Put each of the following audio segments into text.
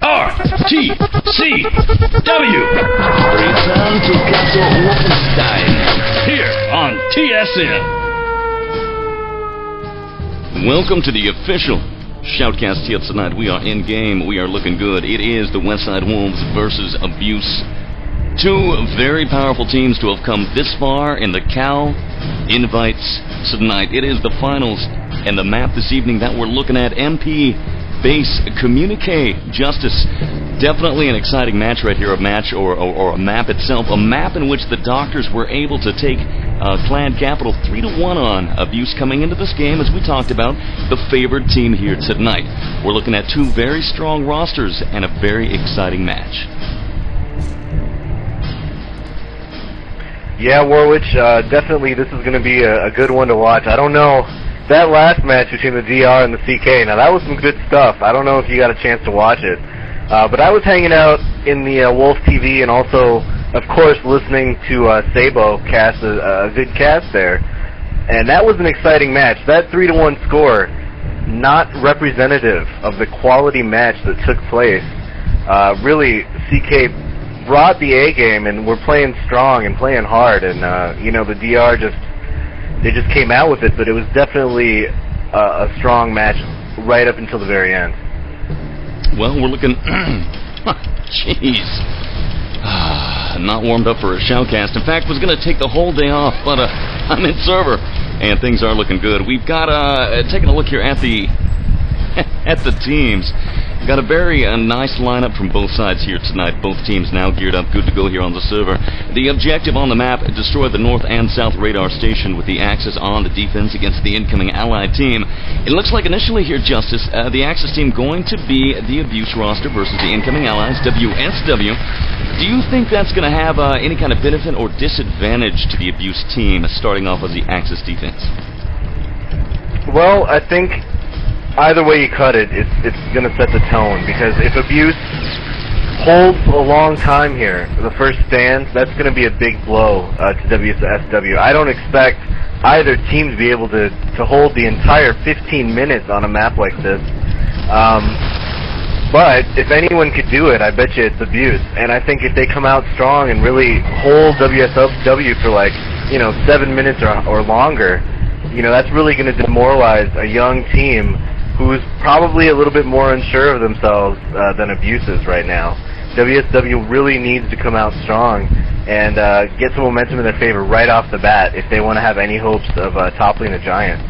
RTCW. Return to Castle Wolfenstein. Here on TSN. Welcome to the official Shoutcast here tonight. We are in game. We are looking good. It is the Westside Wolves versus Abuse. Two very powerful teams to have come this far in the Cal Invites tonight. It is the finals and the map this evening that we're looking at. MP Base Communique Justice. Definitely an exciting match right here. A match or a map itself. A map in which the Doctors were able to take Clan Capital 3-1 on. Abuse coming into this game, as we talked about, the favored team here tonight. We're looking at two very strong rosters and a very exciting match. Yeah, Warwitch, definitely this is going to be a good one to watch. I don't know, that last match between the DR and the CK, now that was some good stuff. I don't know if you got a chance to watch it. But I was hanging out in the Wolf TV and also, of course, listening to Sabo cast a vidcast there. And that was an exciting match. That 3-1 score, not representative of the quality match that took place. Really, CK brought the A game and we're playing strong and playing hard, and you know, the DR they just came out with it, but it was definitely a strong match right up until the very end. Well, we're looking jeez, not warmed up for a Shoutcast. In fact, was going to take the whole day off, but I'm in server and things are looking good. We've got taking a look here at the at the teams. Got a very nice lineup from both sides here tonight. Both teams now geared up, good to go here on the server. The objective on the map, destroy the north and south radar station with the Axis on the defense against the incoming allied team. It looks like initially here, Justice, the Axis team going to be the Abuse roster versus the incoming allies, wSw. Do you think that's going to have any kind of benefit or disadvantage to the Abuse team starting off as the Axis defense? Well, I think either way you cut it, it's going to set the tone, because if Abuse holds a long time here, the first stand, that's going to be a big blow to wSw. I don't expect either team to be able to hold the entire 15 minutes on a map like this. But if anyone could do it, I bet you it's Abuse. And I think if they come out strong and really hold wSw for, like, you know, 7 minutes or longer, you know, that's really going to demoralize a young team who's probably a little bit more unsure of themselves than Abuse is right now. wSw really needs to come out strong and get some momentum in their favor right off the bat if they want to have any hopes of toppling the Giant.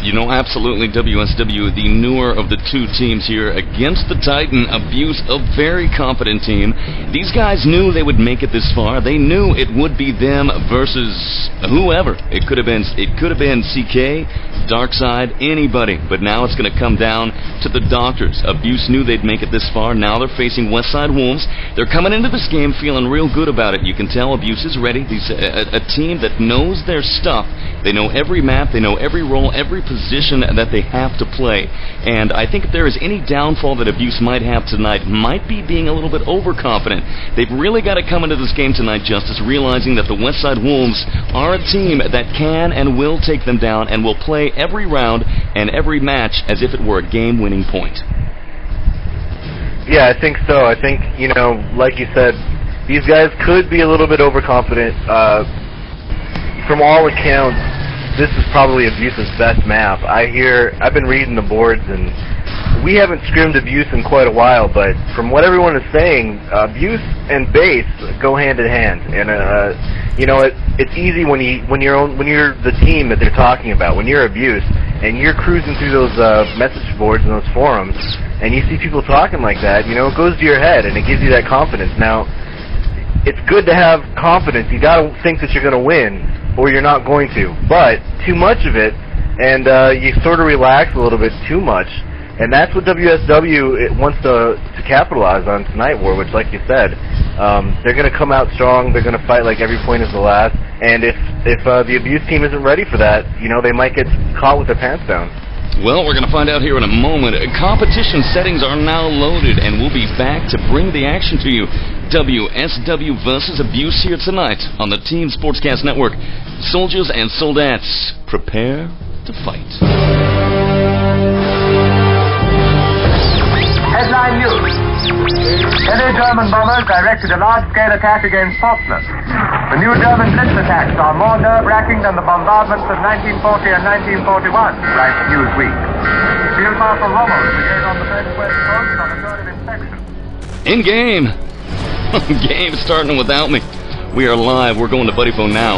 You know, absolutely, wSw, the newer of the two teams here against the Titan. Abuse, a very confident team. These guys knew they would make it this far. They knew it would be them versus whoever. It could have been CK, Darkside, anybody. But now it's going to come down to the Doctors. Abuse knew they'd make it this far. Now they're facing Westside Wolves. They're coming into this game feeling real good about it. You can tell Abuse is ready. A team that knows their stuff. They know every map. They know every role, every position that they have to play. And I think if there is any downfall that Abuse might have tonight, might be being a little bit overconfident. They've really got to come into this game tonight, Justice, realizing that the Westside Wolves are a team that can and will take them down and will play every round and every match as if it were a game-winning point. Yeah, I think so. I think, you know, like you said, these guys could be a little bit overconfident. From all accounts, this is probably Abuse's best map. I've been reading the boards, and we haven't scrimmed Abuse in quite a while, but from what everyone is saying, Abuse and Base go hand in hand. And you know, it's easy when you're the team that they're talking about, when you're Abuse, and you're cruising through those message boards and those forums, and you see people talking like that, you know, it goes to your head, and it gives you that confidence. Now, it's good to have confidence. You got to think that you're going to win, or you're not going to. But too much of it, and you sort of relax a little bit too much, and that's what wSw wants to capitalize on tonight, Warwitch, like you said. They're going to come out strong. They're going to fight like every point is the last. And if the Abuse team isn't ready for that, you know, they might get caught with their pants down. Well, we're going to find out here in a moment. Competition settings are now loaded, and we'll be back to bring the action to you. wSw versus Abuse here tonight on the Team Sportscast Network. Soldiers and soldates, prepare to fight. Headline news. German bombers directed a large-scale attack against Portsmouth. The new German blitz attacks are more nerve-wracking than the bombardments of 1940 and 1941, writes Newsweek. Field Marshal Rommel is again on the French West Coast on a tour of inspection. In game. Game starting without me. We are live. We're going to Buddy Phone now.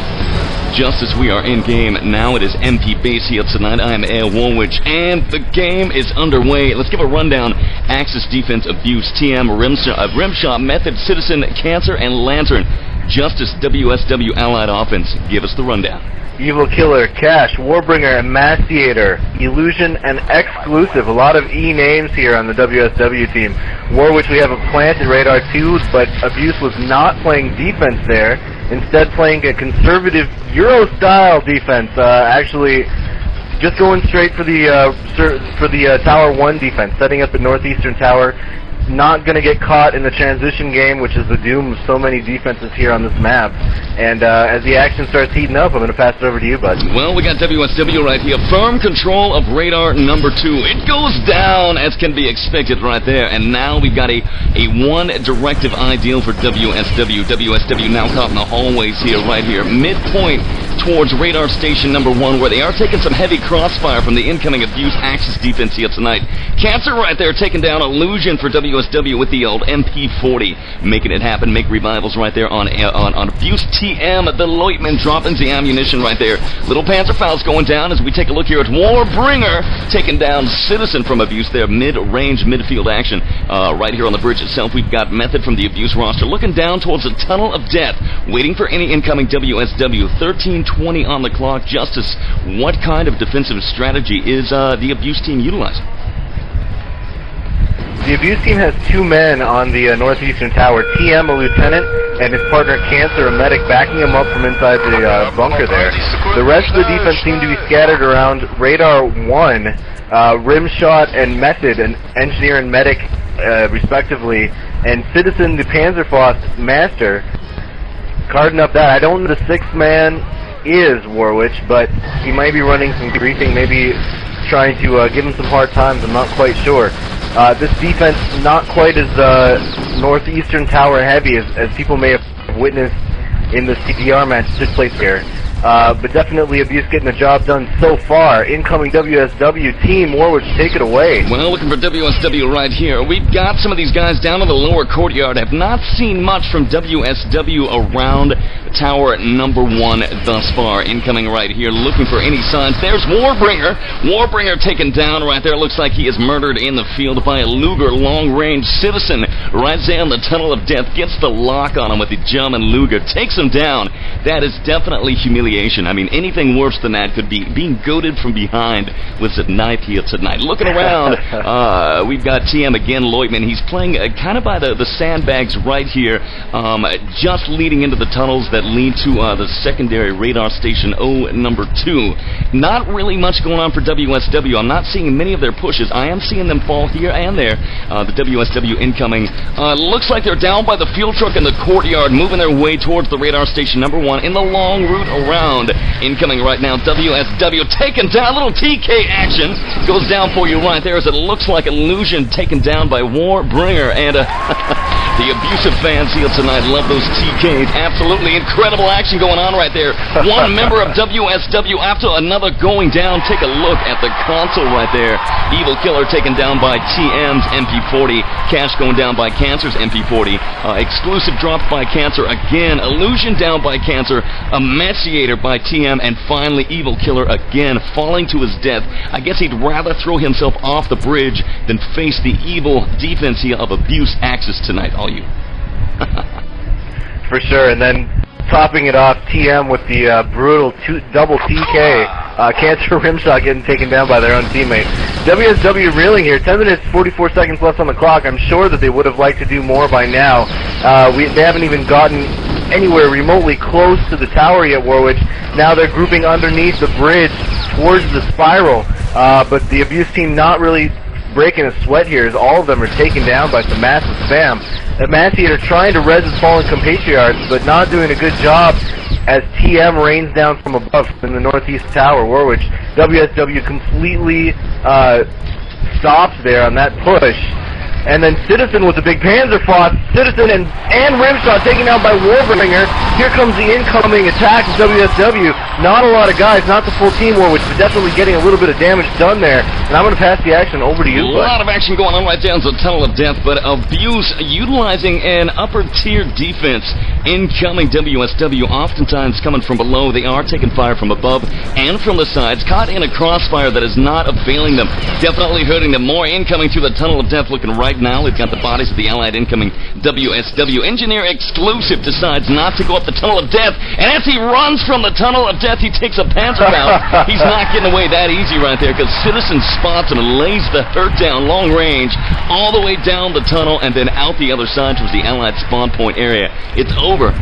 Just as we are in game, now it is MP base here tonight. I am Warwitch, and the game is underway. Let's give a rundown. Axis, defense, abuse, TM, rimshot, method, citizen, cancer, and lantern. Justice, wSw, allied offense. Give us the rundown. Evil Killer, Cash, Warbringer, Emaciator, Illusion, and Exclusive. A lot of E names here on the wSw team. Warwitch, we have a planted radar too, but Abuse was not playing defense there. Instead playing a conservative Euro-style defense. Actually, just going straight for the Tower 1 defense, setting up at Northeastern Tower. Not going to get caught in the transition game, which is the doom of so many defenses here on this map. And as the action starts heating up, I'm going to pass it over to you, bud. Well, we got wSw right here. Firm control of radar number 2. It goes down, as can be expected right there. And now we've got a one directive ideal for wSw. wSw now caught in the hallways here, right here. Midpoint towards radar station number 1, where they are taking some heavy crossfire from the incoming Abuse Axis defense here tonight. Cancer right there taking down Illusion for wSw with the old MP40. Making it happen, make revivals right there on Abuse TM. The Leutman dropping the ammunition right there. Little Panzerfaust going down as we take a look here at Warbringer taking down Citizen from Abuse there. Mid-range, midfield action. Right here on the bridge itself, we've got Method from the Abuse roster looking down towards the Tunnel of Death, waiting for any incoming wSw. 13:20 on the clock. Justice, what kind of defensive strategy is the Abuse team utilizing? The Abuse team has 2 men on the Northeastern Tower. TM, a lieutenant, and his partner Cancer, a medic, backing him up from inside the bunker there. The rest of the defense seem to be scattered around Radar 1, Rimshot, and Method, an engineer and medic, respectively, and Citizen, the Panzerfaust master, carding up that. I don't know who the 6th man is, Warwitch, but he might be running some briefing, maybe trying to give him some hard times. I'm not quite sure. This defense not quite as Northeastern Tower heavy as people may have witnessed in the CDR match that took place here. But definitely Abuse getting the job done so far. Incoming wSw team, Warwitch, take it away. Well, looking for wSw right here. We've got some of these guys down in the lower courtyard. Have not seen much from wSw around Tower number 1 thus far. Incoming right here, looking for any signs. There's Warbringer. Warbringer taken down right there. Looks like he is murdered in the field by a Luger long-range Citizen. Right there in the Tunnel of Death. Gets the lock on him with the German Luger. Takes him down. That is definitely humiliating. I mean, anything worse than that could be being goaded from behind with a knife here tonight. Looking around, we've got TM again, Leutman. He's playing kind of by the sandbags right here, just leading into the tunnels that lead to the secondary radar station number 2. Not really much going on for wSw. I'm not seeing many of their pushes. I am seeing them fall here and there. The wSw incoming. Looks like they're down by the fuel truck in the courtyard, moving their way towards the radar station number 1 in the long route around. Incoming right now, wSw taken down. Little TK action goes down for you right there as it looks like Illusion taken down by Warbringer. And the abusive fans here tonight love those TKs. Absolutely incredible action going on right there. One member of wSw after another going down. Take a look at the console right there. Evil Killer taken down by TM's MP40. Cash going down by Cancer's MP40. Exclusive dropped by Cancer again. Illusion down by Cancer. Emaciator by TM, and finally Evil Killer again falling to his death. I guess he'd rather throw himself off the bridge than face the evil defense here of Abuse Axis tonight, all you. For sure, and then topping it off, TM with the brutal double TK. Cancer Rimshot getting taken down by their own teammate. wSw reeling here, 10 minutes, 44 seconds left on the clock. I'm sure that they would have liked to do more by now. They haven't even gotten anywhere remotely close to the tower yet, Warwitch. Now they're grouping underneath the bridge towards the spiral, but the Abuse team not really breaking a sweat here as all of them are taken down by some massive spam. Emaciator trying to res his fallen compatriots, but not doing a good job as TM rains down from above in the northeast tower, Warwitch. wSw completely stops there on that push. And then Citizen with the big Panzerfaust. Citizen and Rimshot taken out by Warbringer. Here comes the incoming attack of wSw. Not a lot of guys, not the full team Warwitch, but definitely getting a little bit of damage done there. And I'm going to pass the action over to you, A lot of action going on right down to the Tunnel of Death, but Abuse utilizing an upper-tier defense. Incoming wSw, oftentimes coming from below. They are taking fire from above and from the sides. Caught in a crossfire that is not availing them. Definitely hurting them. More incoming through the Tunnel of Death looking right now. They've got the bodies of the allied incoming wSw. Engineer exclusive decides not to go up the Tunnel of Death, and as he runs from the Tunnel of Death, he takes a Panzerfaust. He's not getting away that easy right there, because Citizen spots him and lays the hurt down long range all the way down the tunnel and then out the other side towards the allied spawn point area. It's over.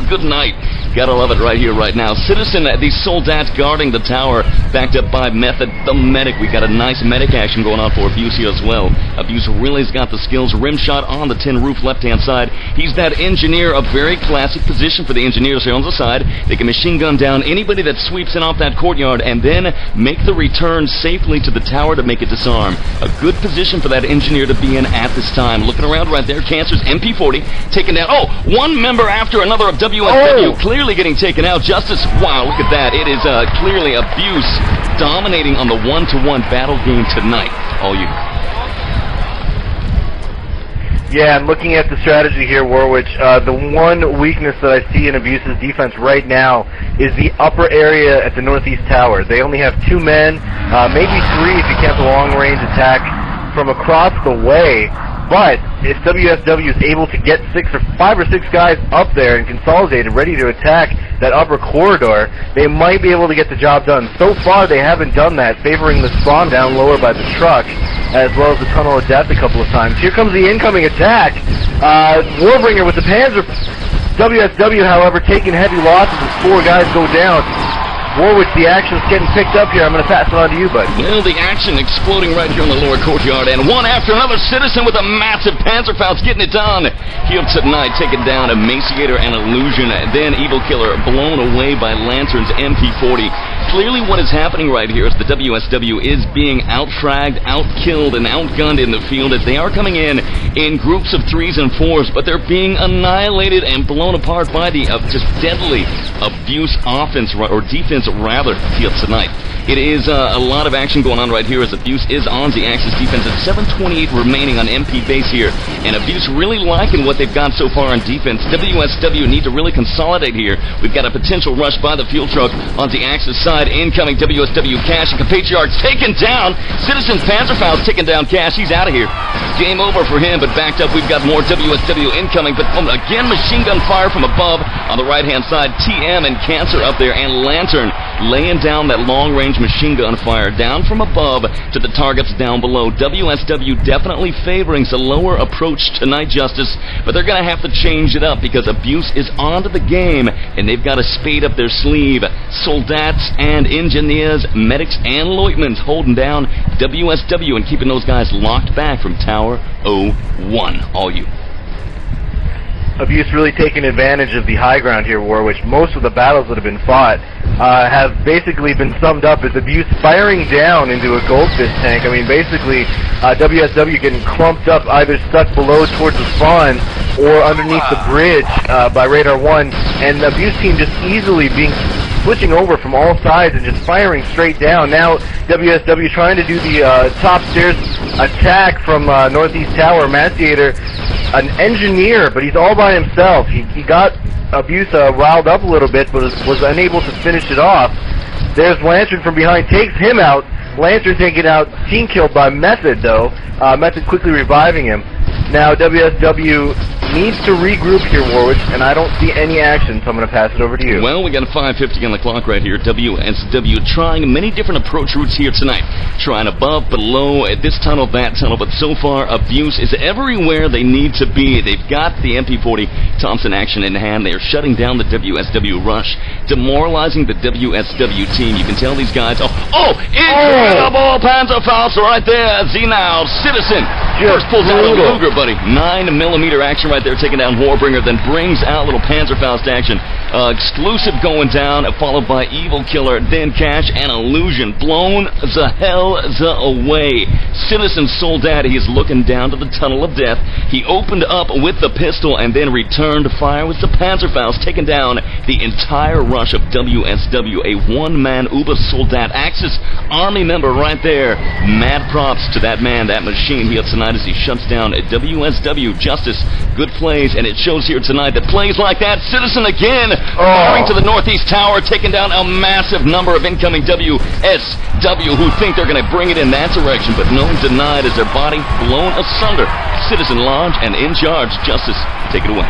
Good night. Gotta love it right here, right now. Citizen, the soldats guarding the tower, backed up by Method, the medic. We got a nice medic action going on for Abuse here as well. Abuse really's got the skills. Rimshot on the tin roof left-hand side. He's that engineer, a very classic position for the engineers here on the side. They can machine gun down anybody that sweeps in off that courtyard and then make the return safely to the tower to make it disarm. A good position for that engineer to be in at this time. Looking around right there, Cancer's MP40 taken down. Oh, one member after another of wSw clearly getting taken out. Justice, wow, look at that. It is clearly Abuse dominating on the one-to-one battle game tonight. All you. Yeah, and looking at the strategy here, Warwitch, the one weakness that I see in Abuse's defense right now is the upper area at the northeast tower. They only have 2 men, maybe 3 if you count the long-range attack from across the way. But if wSw is able to get 5 or 6 guys up there and consolidated, ready to attack that upper corridor, they might be able to get the job done. So far, they haven't done that, favoring the spawn down lower by the truck, as well as the Tunnel of Death a couple of times. Here comes the incoming attack. Warbringer with the Panzer. wSw, however, taking heavy losses as 4 guys go down. Warwitch, the action's getting picked up here. I'm going to pass it on to you, bud. Well, the action exploding right here in the lower courtyard, and one after another Citizen with a massive Panzerfaust getting it done. Here tonight, taking down Emaciator and Illusion, and then Evil Killer blown away by Lantern's MP40. Clearly what is happening right here is the wSw is being out-fragged, out-killed, and outgunned in the field as they are coming in groups of 3s and 4s, but they're being annihilated and blown apart by the just deadly Abuse offense, or defense rather, field tonight. It is a lot of action going on right here as Abuse is on the Axis defense at 7:28 remaining on MP base here, and Abuse really liking what they've got so far on defense. wSw need to really consolidate here. We've got a potential rush by the fuel truck on the Axis side. Incoming wSw Cash and Compatriarch's taken down. Citizen Panzerfaust taking down Cash. He's out of here. Game over for him, but backed up we've got more wSw incoming, but again machine gun fire from above on the right-hand side. TM and Cancer up there, and Lantern laying down that long-range machine gun fire down from above to the targets down below. wSw definitely favoring the lower approach tonight, Justice, but they're going to have to change it up because Abuse is onto the game, and they've got to spade up their sleeve. Soldats and engineers, medics and lieutenants holding down wSw and keeping those guys locked back from Tower 01. All you. Abuse really taking advantage of the high ground here, Warwitch. Most of the battles that have been fought have basically been summed up as Abuse firing down into a goldfish tank. I mean, basically, wSw getting clumped up, either stuck below towards the spawn or underneath the bridge by Radar 1, and the Abuse team just easily switching over from all sides and just firing straight down. Now, wSw trying to do the top stairs attack from Northeast Tower. Emaciator, an engineer, but he's all by himself. He got Abuse riled up a little bit, but was unable to finish it off. There's Lantern from behind, takes him out. Lantern taken out, team killed by Method, though. Method quickly reviving him. Now, wSw needs to regroup here, Warwitch, and I don't see any action, so I'm going to pass it over to you. Well, we got a 5:50 on the clock right here. wSw trying many different approach routes here tonight. Trying above, below, at this tunnel, that tunnel, but so far, Abuse is everywhere they need to be. They've got the MP40 Thompson action in hand. They are shutting down the wSw rush, demoralizing the wSw team. You can tell these guys, incredible Panzerfaust right there. See now, Citizen First pulls out a Luger, buddy. 9mm action right there, taking down Warbringer, then brings out little Panzerfaust action. Exclusive going down, followed by Evil Killer, then Cash and Illusion. Blown the hell away. Citizen Soldat, he is looking down to the tunnel of death. He opened up with the pistol and then returned fire with the Panzerfaust, taking down the entire rush of wSw. A one-man Uber Soldat Axis army member right there. Mad props to that man, that machine here tonight as he shuts down a wSw. Justice, good plays, and it shows here tonight that plays like that. Citizen again, firing to the northeast tower, taking down a massive number of incoming wSw who think they're going to bring it in that direction, but no, denied as their body blown asunder. Citizen Lodge and in charge. Justice, take it away.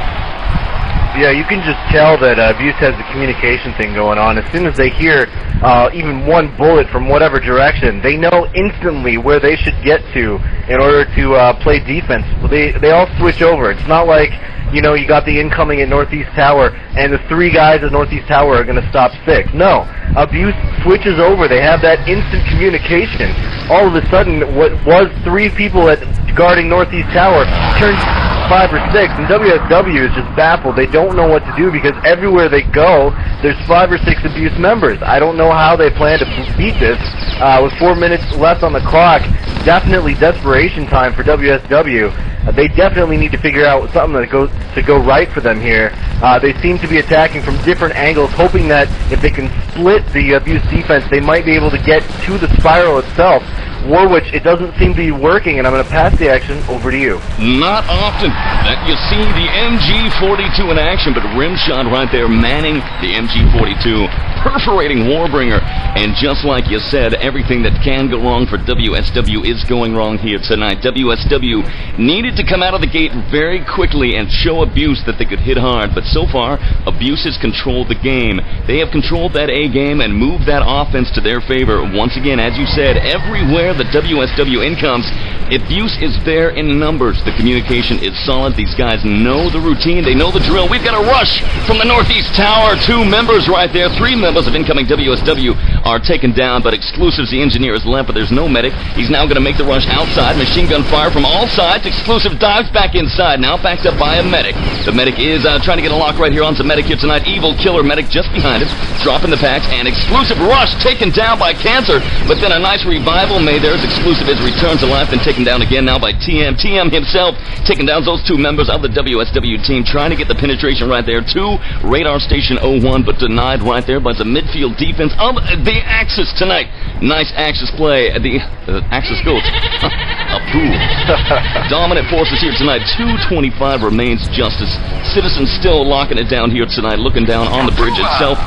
Yeah, you can just tell that Abuse has the communication thing going on. As soon as they hear even one bullet from whatever direction, they know instantly where they should get to in order to play defense. They all switch over. It's not like, you know, you got the incoming at Northeast Tower and the 3 guys at Northeast Tower are going to stop 6. No, Abuse switches over. They have that instant communication. All of a sudden, what was 3 people guarding Northeast Tower turns 5 or 6, and wSw is just baffled. They don't know what to do because everywhere they go, there's 5 or 6 Abuse members. I don't know how they plan to beat this. With 4 minutes left on the clock, definitely desperation time for wSw. They definitely need to figure out something to go right for them here. They seem to be attacking from different angles, hoping that if they can split the Abuse defense, they might be able to get to the spiral itself. Warwitch, it doesn't seem to be working, and I'm going to pass the action over to you. Not often that you see the MG42 in action, but Rimshot right there manning the MG42, perforating Warbringer, and just like you said, everything that can go wrong for wSw is going wrong here tonight. wSw needed to come out of the gate very quickly and show Abuse that they could hit hard, but so far, Abuse has controlled the game. They have controlled that A game and moved that offense to their favor. Once again, as you said, everywhere the wSw incomes, Abuse is there in numbers. The communication is solid. These guys know the routine. They know the drill. We've got a rush from the northeast tower. 2 members right there. 3 members of incoming wSw are taken down, but Exclusives, the engineer, is left, but there's no medic. He's now going to make the rush outside. Machine gun fire from all sides. Exclusive dives back inside, now backed up by a medic. The medic is trying to get a lock right here on some medic here tonight. Evil Killer medic just behind him, dropping the packs, and Exclusive rush taken down by Cancer, but then a nice revival made there as Exclusive is returned to life and taken down again now by TM. TM himself taking down those 2 members of the wSw team, trying to get the penetration right there to Radar Station 01, but denied right there by the midfield defense of the Axis tonight. Nice Axis play. The Axis goes approved. Dominant forces here tonight. 2:25 remains. Justice. Citizen still locking it down here tonight, looking down on the bridge itself.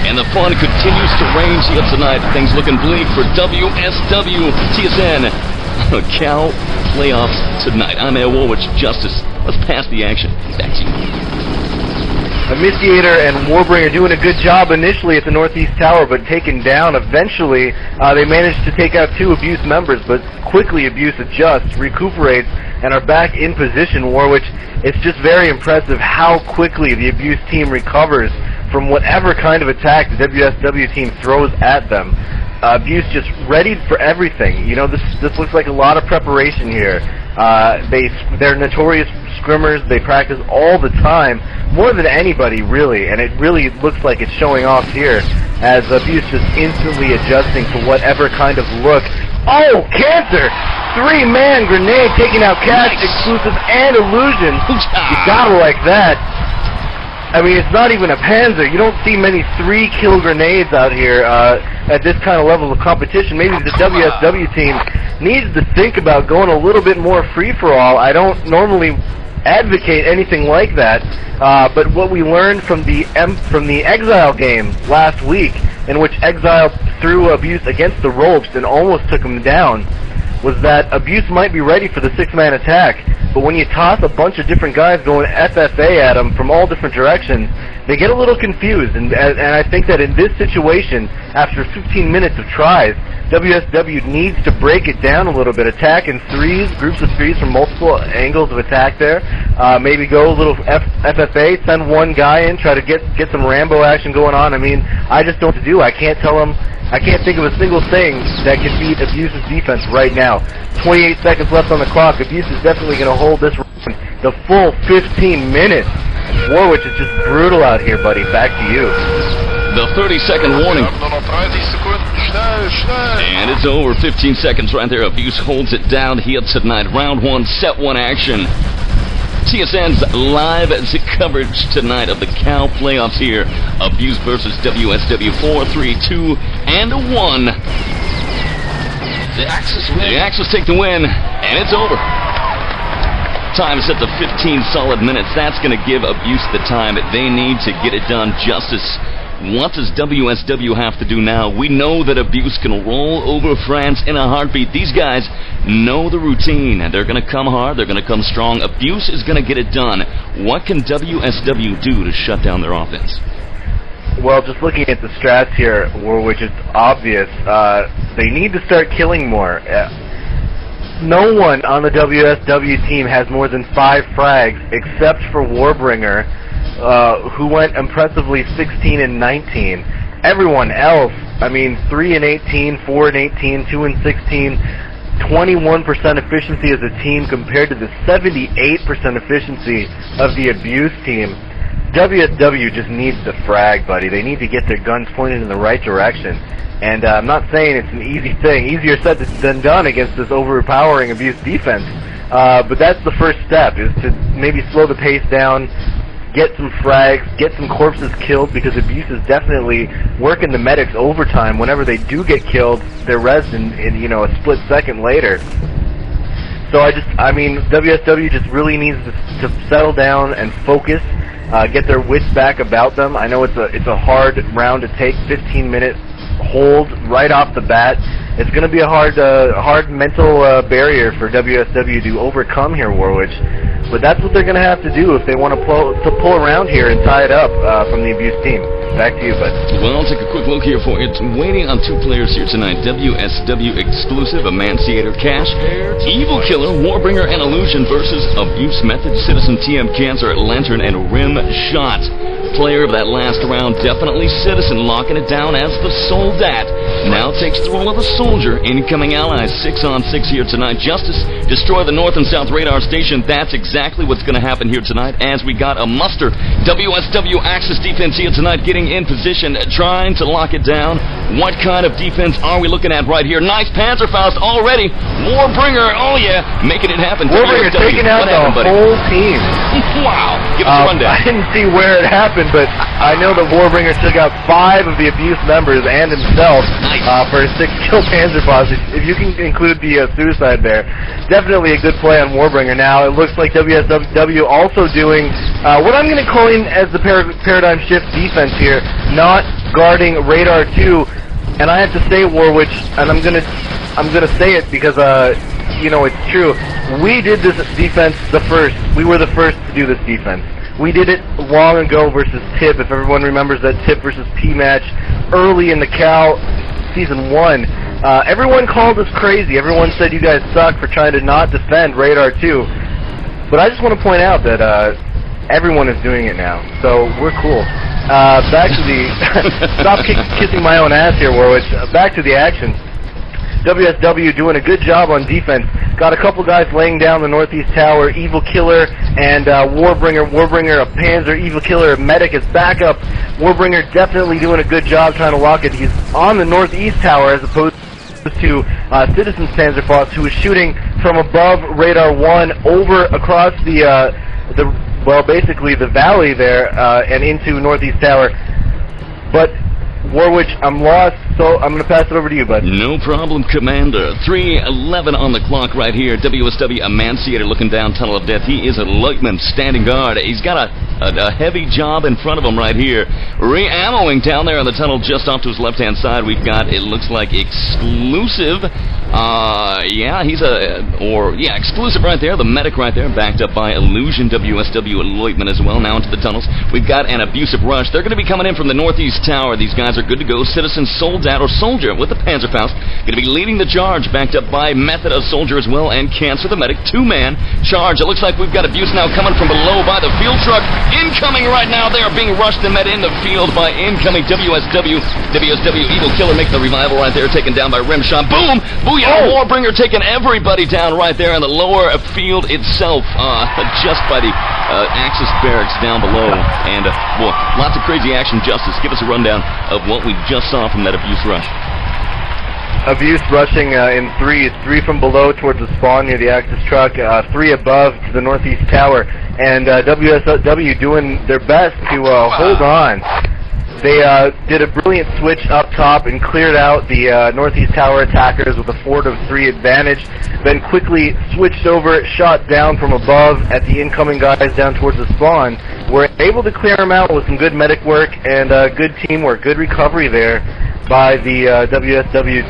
And the fun continues to range here tonight. Things looking bleak for wSw. TSN Cal playoffs tonight. I'm Air Warwitch. Justice. Let's pass the action. Back to you. Initiator and Warbringer doing a good job initially at the Northeast Tower, but taken down. Eventually, they managed to take out 2 Abuse members, but quickly Abuse adjusts, recuperates, and are back in position. Warwitch, it's just very impressive how quickly the Abuse team recovers from whatever kind of attack the wSw team throws at them. Abuse just ready for everything. You know, this looks like a lot of preparation here. They're notorious scrimmers. They practice all the time, more than anybody really, and it really looks like it's showing off here as Abuse just instantly adjusting to whatever kind of look. Oh, Cancer! 3-man grenade taking out Cash, Exclusive, and Illusion. You gotta like that. I mean, it's not even a Panzer. You don't see many 3-kill grenades out here at this kind of level of competition. Maybe the wSw team needs to think about going a little bit more free-for-all. I don't normally advocate anything like that, but what we learned from the Exile game last week, in which Exile threw Abuse against the ropes and almost took him down, was that Abuse might be ready for the 6-man attack, but when you toss a bunch of different guys going FFA at them from all different directions, they get a little confused, and I think that in this situation, after 15 minutes of tries, wSw needs to break it down a little bit. Attack in 3s, groups of 3s from multiple angles of attack there. Maybe go a little FFA, send 1 guy in, try to get some Rambo action going on. I mean, I just don't know what to do. I can't tell them I can't think of a single thing that can beat Abuse's defense right now. 28 seconds left on the clock. Abuse is definitely going to hold this run the full 15 minutes. Warwitch is just brutal out here, buddy. Back to you. The 30-second warning. And it's over. 15 seconds right there. Abuse holds it down here tonight. Round 1, set 1 action. TSN's live coverage tonight of the Cal playoffs here. Abuse versus wSw. 4, 3, 2, and 1. The Axis take the win, and it's over. Time set to 15 solid minutes. That's going to give Abuse the time they need to get it done justice. What does wSw have to do now? We know that Abuse can roll over France in a heartbeat. These guys know the routine, and they're going to come hard, they're going to come strong. Abuse is going to get it done. What can wSw do to shut down their offense? Well, just looking at the strats here, which is obvious, they need to start killing more. No one on the wSw team has more than 5 frags, except for Warbringer, who went impressively 16 and 19. Everyone else, I mean, 3 and 18, 4 and 18, 2 and 16, 21% efficiency as a team compared to the 78% efficiency of the Abuse team. wSw just needs the frag, buddy. They need to get their guns pointed in the right direction. And I'm not saying it's an easy thing. Easier said than done against this overpowering Abuse defense. But that's the first step, is to maybe slow the pace down, get some frags, get some corpses killed, because Abuse is definitely working the medics overtime. Whenever they do get killed, they're rezzed in a split second later. So I mean, wSw just really needs to settle down and focus, get their wits back about them. I know it's a hard round to take, 15-minute hold right off the bat. It's going to be a hard mental barrier for wSw to overcome here, Warwitch. But that's what they're going to have to do if they want to pull around here and tie it up from the Abuse team. Back to you, bud. Well, I'll take a quick look here for you. It's waiting on 2 players here tonight. wSw exclusive, Emanciator Cash, Evil Killer, Warbringer, and Illusion versus Abuse Method, Citizen TM Cancer, Lantern, and Rim Shot. Player of that last round, definitely Citizen, locking it down as the Soldat. Now takes the role of the Soldier. Incoming allies, 6 on 6 here tonight. Justice, destroy the North and South radar station. That's exactly what's going to happen here tonight, as we got a muster. wSw Axis defense here tonight, getting in position, trying to lock it down. What kind of defense are we looking at right here? Nice Panzerfaust already. Warbringer, oh yeah, making it happen. Warbringer taking out the whole team. Wow, give us a rundown. I didn't see where it happened, but I know that Warbringer took out 5 of the Abuse members and himself for a 6-kill Panzerfaust. If you can include the suicide there, definitely a good play on Warbringer. Now it looks like wSw also doing what I'm going to call in as the paradigm shift defense here, not guarding Radar 2. And I have to say, Warwitch, and I'm gonna say it because it's true. We did this defense we were the first to do this defense. We did it long ago versus TIP, if everyone remembers that TIP versus P match early in the Cal Season 1. Everyone called us crazy. Everyone said you guys suck for trying to not defend Radar 2. But I just want to point out that everyone is doing it now, so we're cool. Back to the... Stop kissing my own ass here, Warwitch. Back to the action. wSw doing a good job on defense. Got a couple guys laying down the northeast tower. Evil Killer and Warbringer. Warbringer, a Panzer. Evil Killer, a medic as backup. Warbringer definitely doing a good job trying to lock it. He's on the northeast tower as opposed to Citizen's Panzerfaust, who is shooting from above Radar 1 over across basically the valley there and into northeast tower. But Warwitch, I'm lost, so I'm going to pass it over to you, bud. No problem, Commander. 3:11 on the clock right here. wSw Emanciator looking down Tunnel of Death. He is a lieutenant standing guard. He's got a heavy job in front of him right here. Re-ammoing down there on the tunnel just off to his left-hand side. We've got, it looks like, exclusive Exclusive right there, the medic right there, backed up by Illusion, wSw, and Leutman as well, now into the tunnels. We've got an abusive rush. They're going to be coming in from the northeast tower. These guys are good to go. Citizen Soldier with the Panzerfaust, going to be leading the charge, backed up by Method of Soldier as well, and Cancer the medic. Two-man charge. It looks like we've got abuse now coming from below by the field truck. Incoming right now. They are being rushed and met in the field by incoming wSw. wSw, Evil Killer making the revival right there, taken down by Rimshot. Boom! Booyah! Warbringer taking everybody down right there in the lower field itself, just by the Axis barracks down below. And, lots of crazy action. Justice, give us a rundown of what we just saw from that abuse rush. Abuse rushing in threes, three from below towards the spawn near the Axis truck, three above to the northeast tower, and wSw doing their best to hold on. They did a brilliant switch up top and cleared out the northeast tower attackers with a 4-3 advantage, then quickly switched over, shot down from above at the incoming guys down towards the spawn. Were able to clear them out with some good medic work and good teamwork, good recovery there by the wSw.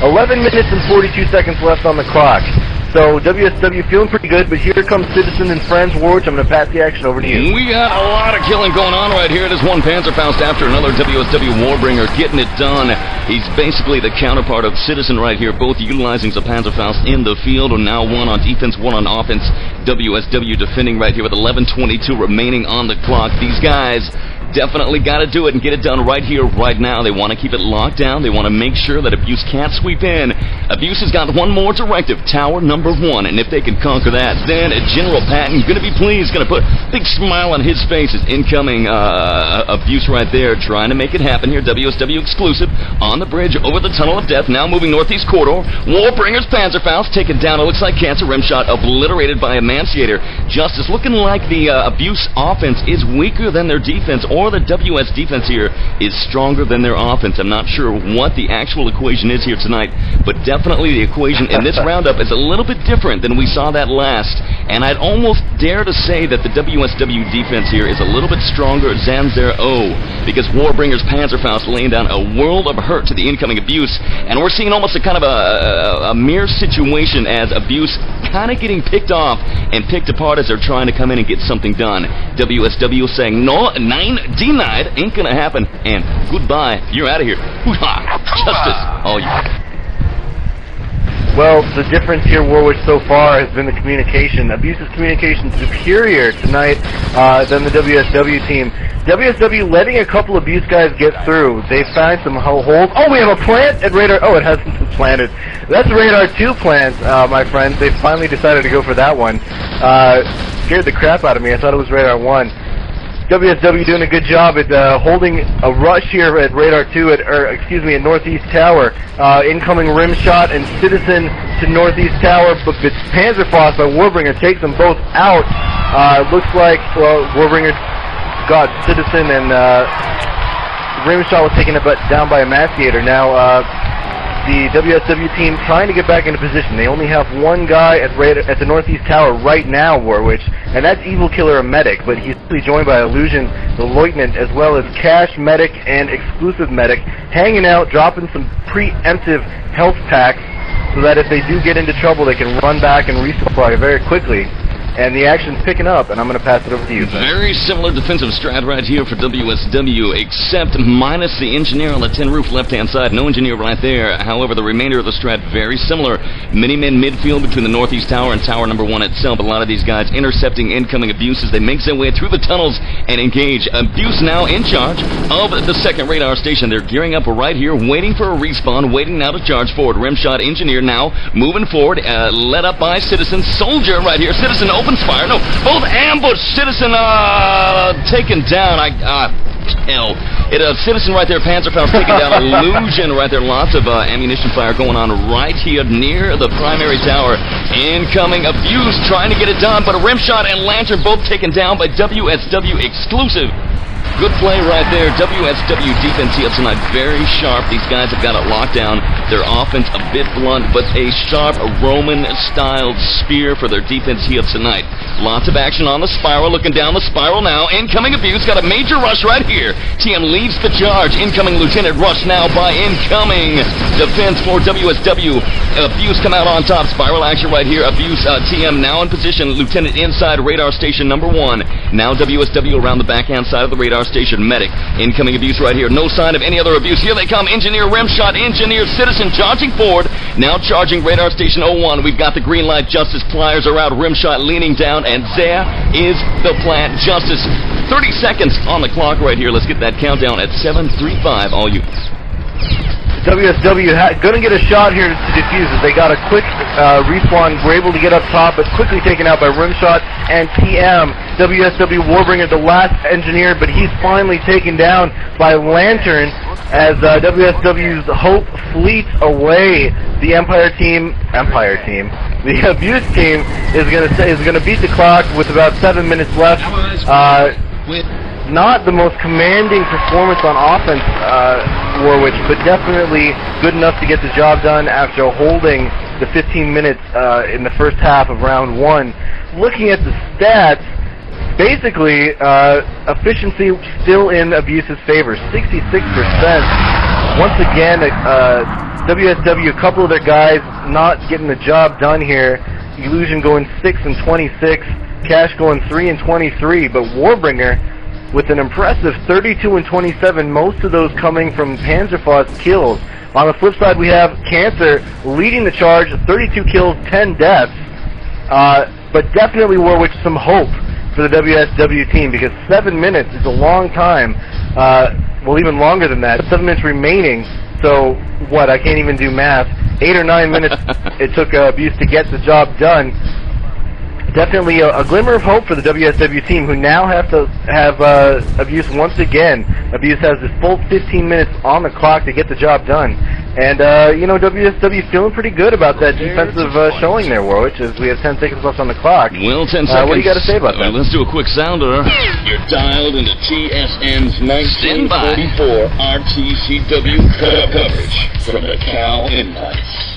11 minutes and 42 seconds left on the clock. So wSw feeling pretty good, but here comes Citizen and Friends. Warwitch, I'm going to pass the action over to you. We got a lot of killing going on right here. It is one Panzerfaust after another. wSw Warbringer getting it done. He's basically the counterpart of Citizen right here, both utilizing the Panzerfaust in the field, and now one on defense, one on offense. wSw defending right here with 11:22 remaining on the clock. These guys definitely got to do it and get it done right here, right now. They want to keep it locked down. They want to make sure that Abuse can't sweep in. Abuse has got one more directive, tower number 1, and if they can conquer that, then General Patton going to be pleased, going to put a big smile on his face as incoming Abuse right there, trying to make it happen here. wSw exclusive on the bridge over the Tunnel of Death, now moving northeast corridor. Warbringer's Panzerfaust taken down. It looks like Cancer Rimshot obliterated by Emanciator. Justice looking like the Abuse offense is weaker than their defense, or the WS defense here is stronger than their offense. I'm not sure what the actual equation is here tonight, but definitely the equation in this roundup is a little bit different than we saw that last. And I'd almost dare to say that the wSw defense here is a little bit stronger than their O, because Warbringer's Panzerfaust laying down a world of hurt to the incoming Abuse, and we're seeing almost a kind of a mirror situation as Abuse kind of getting picked off and picked apart as they're trying to come in and get something done. wSw saying, no, 9 denied, ain't gonna happen, and goodbye, you're out of here. Justice, all you. Well, the difference here, Warwitch, so far has been the communication. Abuse's communication superior tonight than the wSw team. wSw letting a couple Abuse guys get through. They find some holes. Oh, we have a plant at radar. Oh, it hasn't been planted. That's radar 2 plant, my friends. They finally decided to go for that one. Scared the crap out of me. I thought it was radar 1. wSw doing a good job at holding a rush here at radar 2 at northeast tower. Incoming Rimshot and Citizen to northeast tower, but it's Panzerfaust by Warbringer takes them both out. It looks like Warbringer got Citizen and Rimshot was taken down by Emanciator. Now the wSw team trying to get back into position. They only have one guy at the northeast tower right now, Warwitch, and that's Evil Killer, a medic, but he's joined by Illusion, the Lieutenant, as well as Cash Medic and Exclusive Medic, hanging out, dropping some preemptive health packs so that if they do get into trouble, they can run back and resupply very quickly. And the action's picking up, and I'm going to pass it over to you. Very similar defensive strat right here for wSw, except minus the engineer on the tin roof left-hand side. No engineer right there. However, the remainder of the strat very similar. Mini-men midfield between the northeast tower and tower number 1 itself. A lot of these guys intercepting incoming Abuses. They make their way through the tunnels and engage. Abuse now in charge of the second radar station. They're gearing up right here, waiting for a respawn, waiting now to charge forward. Rimshot engineer now moving forward, led up by Citizen Soldier right here. Citizen opens fire. No, both ambush. Citizen taken down. Citizen right there. Panzerfaust taken down. Illusion right there. Lots of ammunition fire going on right here near the primary tower. Incoming Abuse trying to get it done, but a Rimshot and Lantern both taken down by wSw exclusive. Good play right there. wSw defense here tonight very sharp. These guys have got it locked down. Their offense a bit blunt, but a sharp Roman-styled spear for their defense here tonight. Lots of action on the spiral. Looking down the spiral now. Incoming abuse. Got a major rush right here. TM leads the charge. Incoming Lieutenant Rush now by incoming defense for wSw. Abuse come out on top. Spiral action right here. Abuse TM now in position. Lieutenant inside radar station number 1. Now wSw around the backhand side of the radar station. Medic. Incoming abuse right here. No sign of any other abuse. Here they come. Engineer Rimshot. Engineer Citizen charging forward. Now charging radar station 01. We've got the green light. Justice pliers are out. Rimshot leaning down. And there is the plant. Justice. 30 seconds on the clock right here. Let's get that countdown at 7:35. All units. wSw going to get a shot here to defuse it. They got a quick respawn. Were able to get up top, but quickly taken out by Rimshot and TM. wSw Warbringer, the last engineer, but he's finally taken down by Lantern as wSw's hope fleets away. The the Abuse team is going to beat the clock with about 7 minutes left. Not the most commanding performance on offense, Warwitch, but definitely good enough to get the job done after holding the 15 minutes in the first half of round 1. Looking at the stats, basically, efficiency still in Abuse's favor, 66%. Once again, wSw, a couple of their guys not getting the job done here. Illusion going 6 and 26, Cash going 3 and 23, but Warbringer with an impressive 32 and 27, most of those coming from Panzerfaust kills. On the flip side, we have Cancer leading the charge, 32 kills, 10 deaths, but definitely Warwitch some hope for the wSw team, because 7 minutes is a long time, well, even longer than that, 7 minutes remaining, so what, I can't even do math, 8 or 9 minutes it took Abuse to get the job done. Definitely a glimmer of hope for the wSw team, who now have to have Abuse once again. Abuse has this full 15 minutes on the clock to get the job done. And, wSw feeling pretty good about that defensive showing there, Warwitch, as we have 10 seconds left on the clock. Well, 10 seconds. What do you got to say about that? Let's do a quick sounder. You're dialed into TSN's 1944 RTCW coverage from the Cal Invites.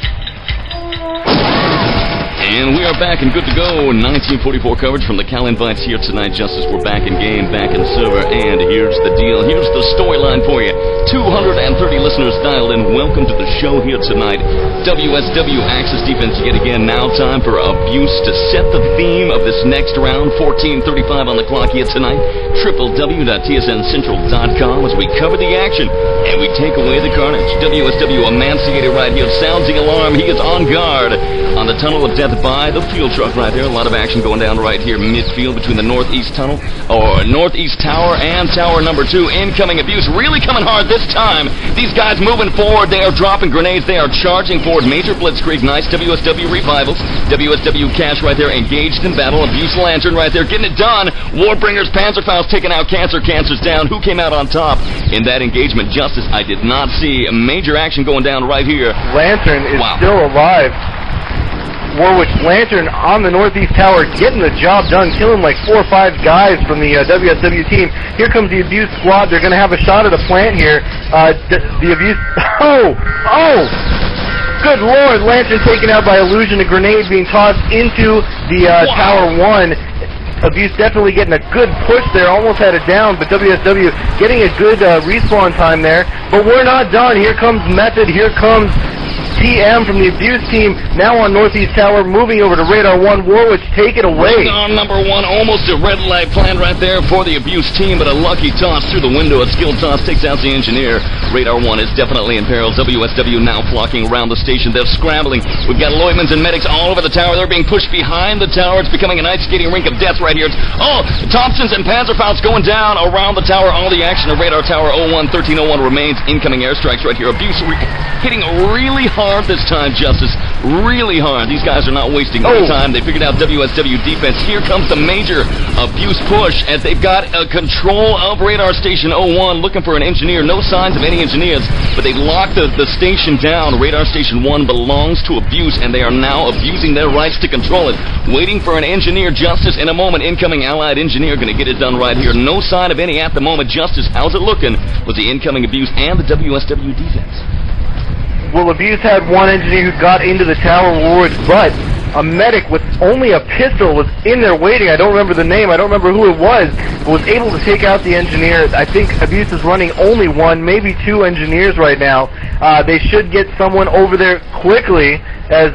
And we are back and good to go. 1944 coverage from the Cal Invites here tonight. Justice, we're back in game, back in server, and here's the deal. Here's the storyline for you. 230 listeners dialed in. Welcome to the show here tonight. wSw Axis defense yet again. Now time for Abuse to set the theme of this next round. 14:35 on the clock here tonight. www.tsncentral.com as we cover the action and we take away the carnage. wSw emancipated right here. Sounds the alarm. He is on guard on the tunnel of death by the fuel truck right there. A lot of action going down right here midfield between the northeast tunnel, or northeast tower, and tower number 2. Incoming Abuse really coming hard this time. These guys moving forward. They are dropping grenades. They are charging forward. Major blitzkrieg. Nice wSw revivals. wSw Cash right there engaged in battle. Abuse Lantern right there getting it done. Warbringer's Panzerfaust taking out Cancer. Cancer's down. Who came out on top in that engagement? Justice, I did not see. Major action going down right here. Lantern is still alive. Warwitch Lantern on the northeast tower, getting the job done, killing like 4 or 5 guys from the wSw team. Here comes the Abuse squad. They're going to have a shot at a plant here. The Abuse... Oh! Good Lord! Lantern taken out by Illusion. A grenade being tossed into the Tower 1. Abuse definitely getting a good push there. Almost had it down, but wSw getting a good respawn time there. But we're not done. Here comes Method. Here comes TM from the Abuse team, now on Northeast Tower, moving over to Radar 1. Warwitch, take it away. On number 1, almost a red light planned right there for the Abuse team, but a lucky toss through the window. A skilled toss takes out the engineer. Radar 1 is definitely in peril. wSw now flocking around the station. They're scrambling. We've got Leutmans and medics all over the tower. They're being pushed behind the tower. It's becoming an ice skating rink of death right here. Thompsons and Panzerfausts going down around the tower. All the action of Radar Tower 01, 1301 remains. Incoming airstrikes right here. Abuse hitting really hard this time, Justice. Really hard. These guys are not wasting any time. They figured out wSw defense. Here comes the major Abuse push as they've got control of Radar Station 01, looking for an engineer. No signs of any engineers, but they've locked the station down. Radar Station 1 belongs to Abuse, and they are now abusing their rights to control it. Waiting for an engineer. Justice in a moment. Incoming Allied engineer going to get it done right here. No sign of any at the moment. Justice, how's it looking with the incoming Abuse and the wSw defense? well, Abuse had one engineer who got into the tower, Warwitch, but a medic with only a pistol was in there waiting. I don't remember the name. I don't remember who it was, but was able to take out the engineer. I think Abuse is running only one, maybe two engineers right now. They should get someone over there quickly, as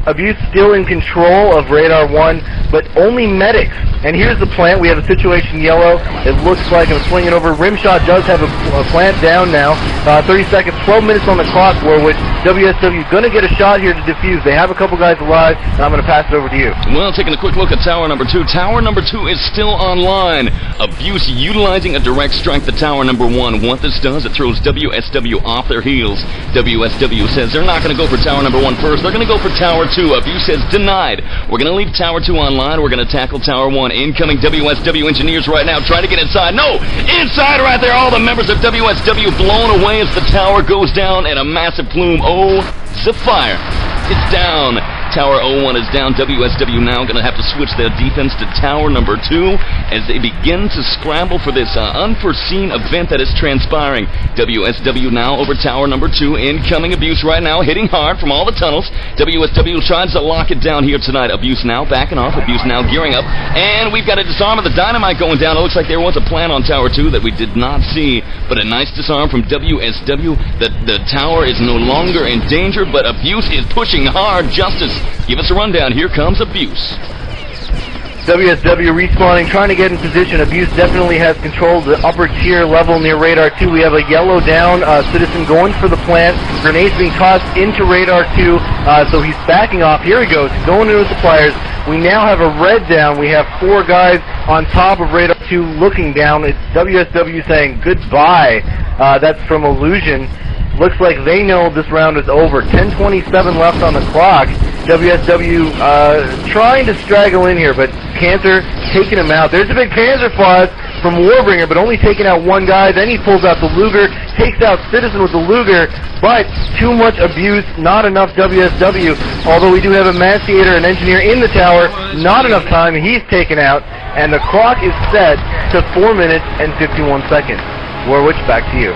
Abuse still in control of Radar 1, but only medics. And here's the plant. We have a situation yellow. It looks like I'm swinging over. Rimshot does have a plant down now. 30 seconds, 12 minutes on the clock, Warwitch. wSw going to get a shot here to defuse. They have a couple guys alive, and I'm going to pass it over to you. Well, taking a quick look at tower number 2. Tower number 2 is still online. Abuse utilizing a direct strike to tower number 1. What this does, it throws wSw off their heels. wSw says they're not going to go for tower number 1 first. They're going to go for tower 2. Abuse says denied. We're going to leave tower 2 online. We're going to tackle tower 1. Incoming wSw engineers right now trying to get inside. No! Inside right there. All the members of wSw blown away as the tower goes down in a massive plume. Oh, the fire. It's down. Tower 01 is down. wSw now going to have to switch their defense to tower number 2 as they begin to scramble for this unforeseen event that is transpiring. wSw now over tower number 2. Incoming Abuse right now, hitting hard from all the tunnels. wSw tries to lock it down here tonight. Abuse now backing off. Abuse now gearing up. And we've got a disarm of the dynamite going down. It looks like there was a plan on tower 2 that we did not see, but a nice disarm from wSw. The tower is no longer in danger, but Abuse is pushing hard. Justice, give us a rundown. Here comes Abuse. wSw respawning, trying to get in position. Abuse definitely has control of the upper tier level near Radar 2. We have a yellow down citizen going for the plant. Grenades being tossed into Radar 2, so he's backing off. Here he goes, going into the suppliers. We now have a red down. We have 4 guys on top of Radar 2 looking down. It's wSw saying goodbye. That's from Illusion. Looks like they know this round is over. 10:27 left on the clock. wSw trying to straggle in here, but Panther taking him out. There's a big Panzer Fuzz from Warbringer, but only taking out one guy. Then he pulls out the Luger, takes out Citizen with the Luger, but too much Abuse, not enough wSw. Although we do have a Mastiator, an engineer in the tower, not enough time. He's taken out, and the clock is set to 4 minutes and 51 seconds. Warwitch, back to you.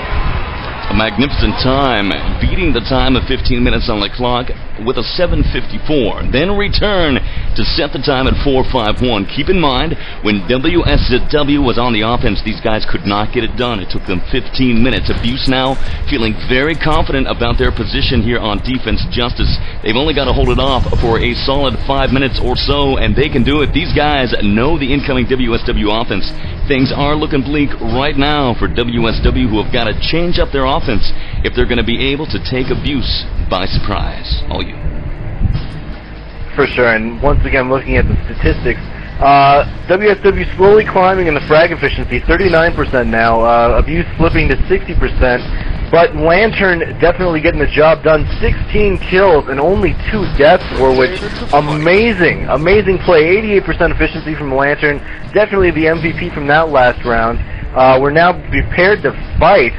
A magnificent time, beating the time of 15 minutes on the clock with a 7:54. Then return to set the time at 4:51. Keep in mind, when wSw was on the offense, these guys could not get it done. It took them 15 minutes. Abuse now feeling very confident about their position here on defense. Justice, they've only got to hold it off for a solid 5 minutes or so, and they can do it. These guys know the incoming wSw offense. Things are looking bleak right now for wSw, who have got to change up their offense if they're going to be able to take Abuse by surprise. All you. For sure, and once again, looking at the statistics, wSw slowly climbing in the frag efficiency, 39% now, Abuse slipping to 60%, but Lantern definitely getting the job done, 16 kills and only 2 deaths, Warwitch. Amazing play, 88% efficiency from Lantern, definitely the MVP from that last round. We're now prepared to fight.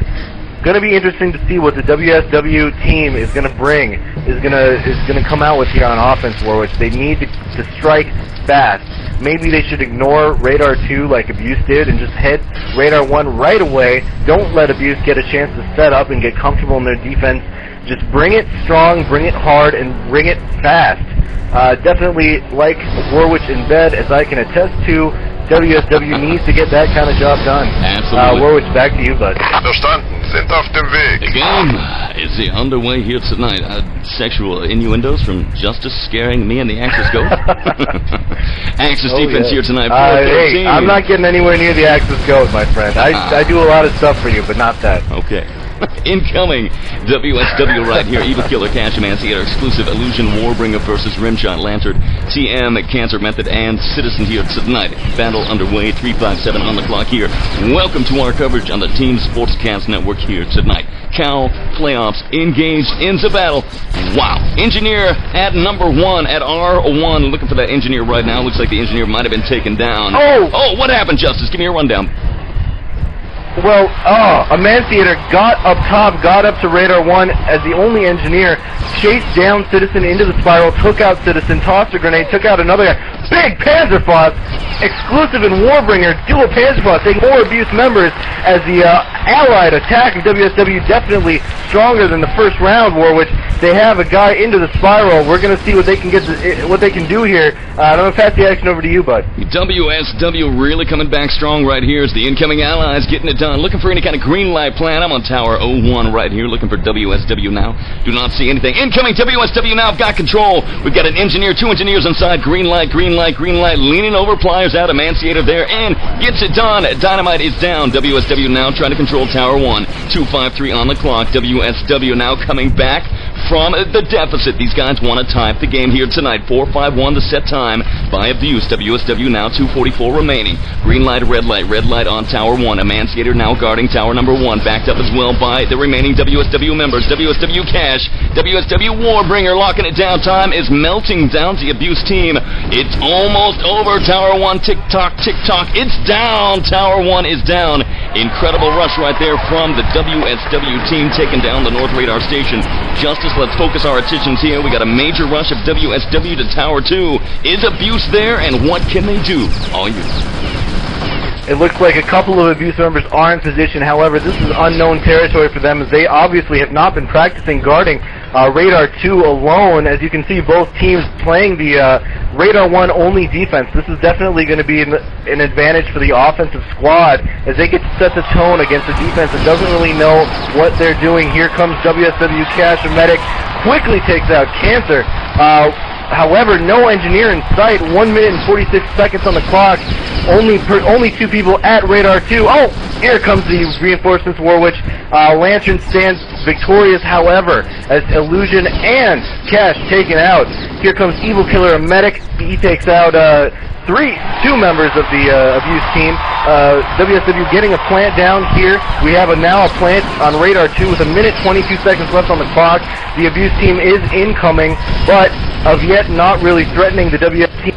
Going to be interesting to see what the wSw team is going to bring, is going to come out with here on offense, Warwitch. They need to strike fast. Maybe they should ignore Radar 2 like Abuse did and just hit Radar 1 right away. Don't let Abuse get a chance to set up and get comfortable in their defense. Just bring it strong, bring it hard, and bring it fast. Definitely like Warwitch in bed, as I can attest to. wSw needs to get that kind of job done. Absolutely. Warwitch, back to you, bud. Verstanden. Sind auf dem Weg. The game is underway here tonight. Sexual innuendos from Justice scaring me and the Axis Goat. Axis defense here tonight. Hey, I'm not getting anywhere near the Axis Goat, my friend. I do a lot of stuff for you, but not that. Okay. Incoming wSw right here. Evil Killer, Cash Emancipator, Exclusive, Illusion, Warbringer versus Rimshot, Lantern, TM, Cancer Method, and Citizen here tonight. Battle underway, 357 on the clock here. Welcome to our coverage on the Team Sportscast Network here tonight. Cal playoffs engaged into battle. Wow. Engineer at number 1 at R1. Looking for that engineer right now. Looks like the engineer might have been taken down. Oh, what happened, Justice? Give me a rundown. Well, Emancipator got up top, got up to Radar 1 as the only engineer, chased down Citizen into the spiral, took out Citizen, tossed a grenade, took out another guy. Big Panzerfaust, Exclusive and Warbringer, dual Panzerfaust, taking more Abuse members as the allied attack of wSw definitely stronger than the first round, Warwitch. They have a guy into the spiral. We're going to see what they can what they can do here. I'm going to pass the action over to you, bud. wSw really coming back strong right here as the incoming allies getting it done. Looking for any kind of green light plan. I'm on Tower 01 right here looking for wSw now. Do not see anything. Incoming wSw now. Got control. We've got an engineer, 2 engineers inside. Green light, green light, green light. Leaning over, pliers out. Emanciator there and gets it done. Dynamite is down. wSw now trying to control Tower 1. 2:53 on the clock. wSw now coming back from the deficit. These guys want to tie up the game here tonight. 4:51 the set time by Abuse. wSw now 2:44 remaining. Green light, red light on Tower 1. Emanciator now guarding Tower number 1. Backed up as well by the remaining wSw members. wSw Cash, wSw Warbringer locking it down. Time is melting down the Abuse team. It's almost over. Tower 1, tick-tock, tick-tock. It's down. Tower 1 is down. Incredible rush right there from the wSw team taking down the North Radar Station. Justice, let's focus our attentions here. We got a major rush of wSw to Tower 2. Is Abuse there, and what can they do? All you. It looks like a couple of Abuse members are in position. However, this is unknown territory for them as they obviously have not been practicing guarding Radar 2 alone. As you can see, both teams playing the Radar 1 only defense. This is definitely going to be an advantage for the offensive squad as they get to set the tone against a defense that doesn't really know what they're doing. Here comes wSw Cash, a medic, quickly takes out Cancer. However, no engineer in sight. 1 minute and 46 seconds on the clock. Only 2 people at Radar 2. Oh, here comes the reinforcements, Warwitch. Lantern stands victorious, however, as Illusion and Cash taken out. Here comes Evil Killer, a medic. He takes out 2 members of the Abuse team. wSw getting a plant down here. We have now a plant on Radar 2 with 1 minute 22 seconds left on the clock. The Abuse team is incoming, but of yet not really threatening the WS team,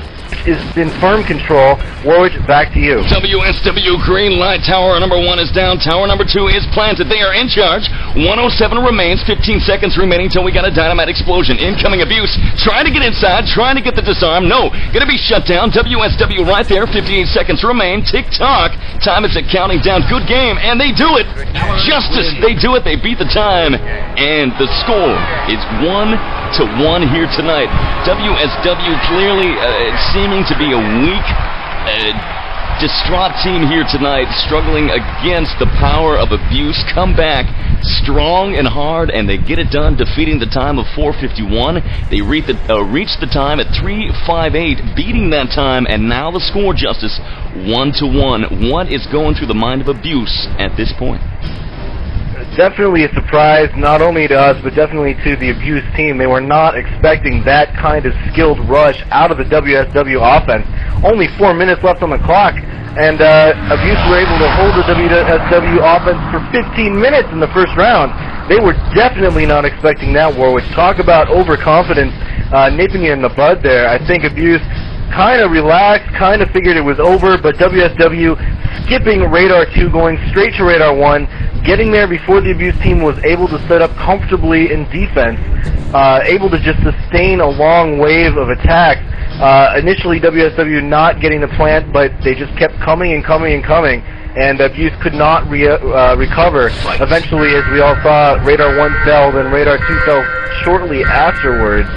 is in firm control. Warwitch, back to you. wSw green light. Tower number 1 is down. Tower number 2 is planted. They are in charge. 107 remains. 15 seconds remaining till we got a dynamite explosion. Incoming Abuse. Trying to get inside. Trying to get the disarm. No. Gonna be shut down. wSw right there. 58 seconds remain. Tick-tock. Time is counting down. Good game. And they do it. Justice. They do it. They beat the time. And the score is 1-1 here tonight. wSw clearly seeming to be a weak, distraught team here tonight, struggling against the power of Abuse. Come back strong and hard, and they get it done, defeating the time of 4:51. They reach the time at 3:58, beating that time, and now the score, Justice, 1-1. What is going through the mind of Abuse at this point? Definitely a surprise, not only to us, but definitely to the Abuse team. They were not expecting that kind of skilled rush out of the wSw offense. Only 4 minutes left on the clock, and Abuse were able to hold the wSw offense for 15 minutes in the first round. They were definitely not expecting that, Warwitch. Talk about overconfidence nipping you in the bud there. I think Abuse kind of relaxed, kind of figured it was over, but wSw skipping Radar 2, going straight to Radar 1, getting there before the Abuse team was able to set up comfortably in defense, able to just sustain a long wave of attacks. Initially, wSw not getting the plant, but they just kept coming and coming and coming, and Abuse could not recover. Eventually, as we all saw, Radar 1 fell, then Radar 2 fell shortly afterwards.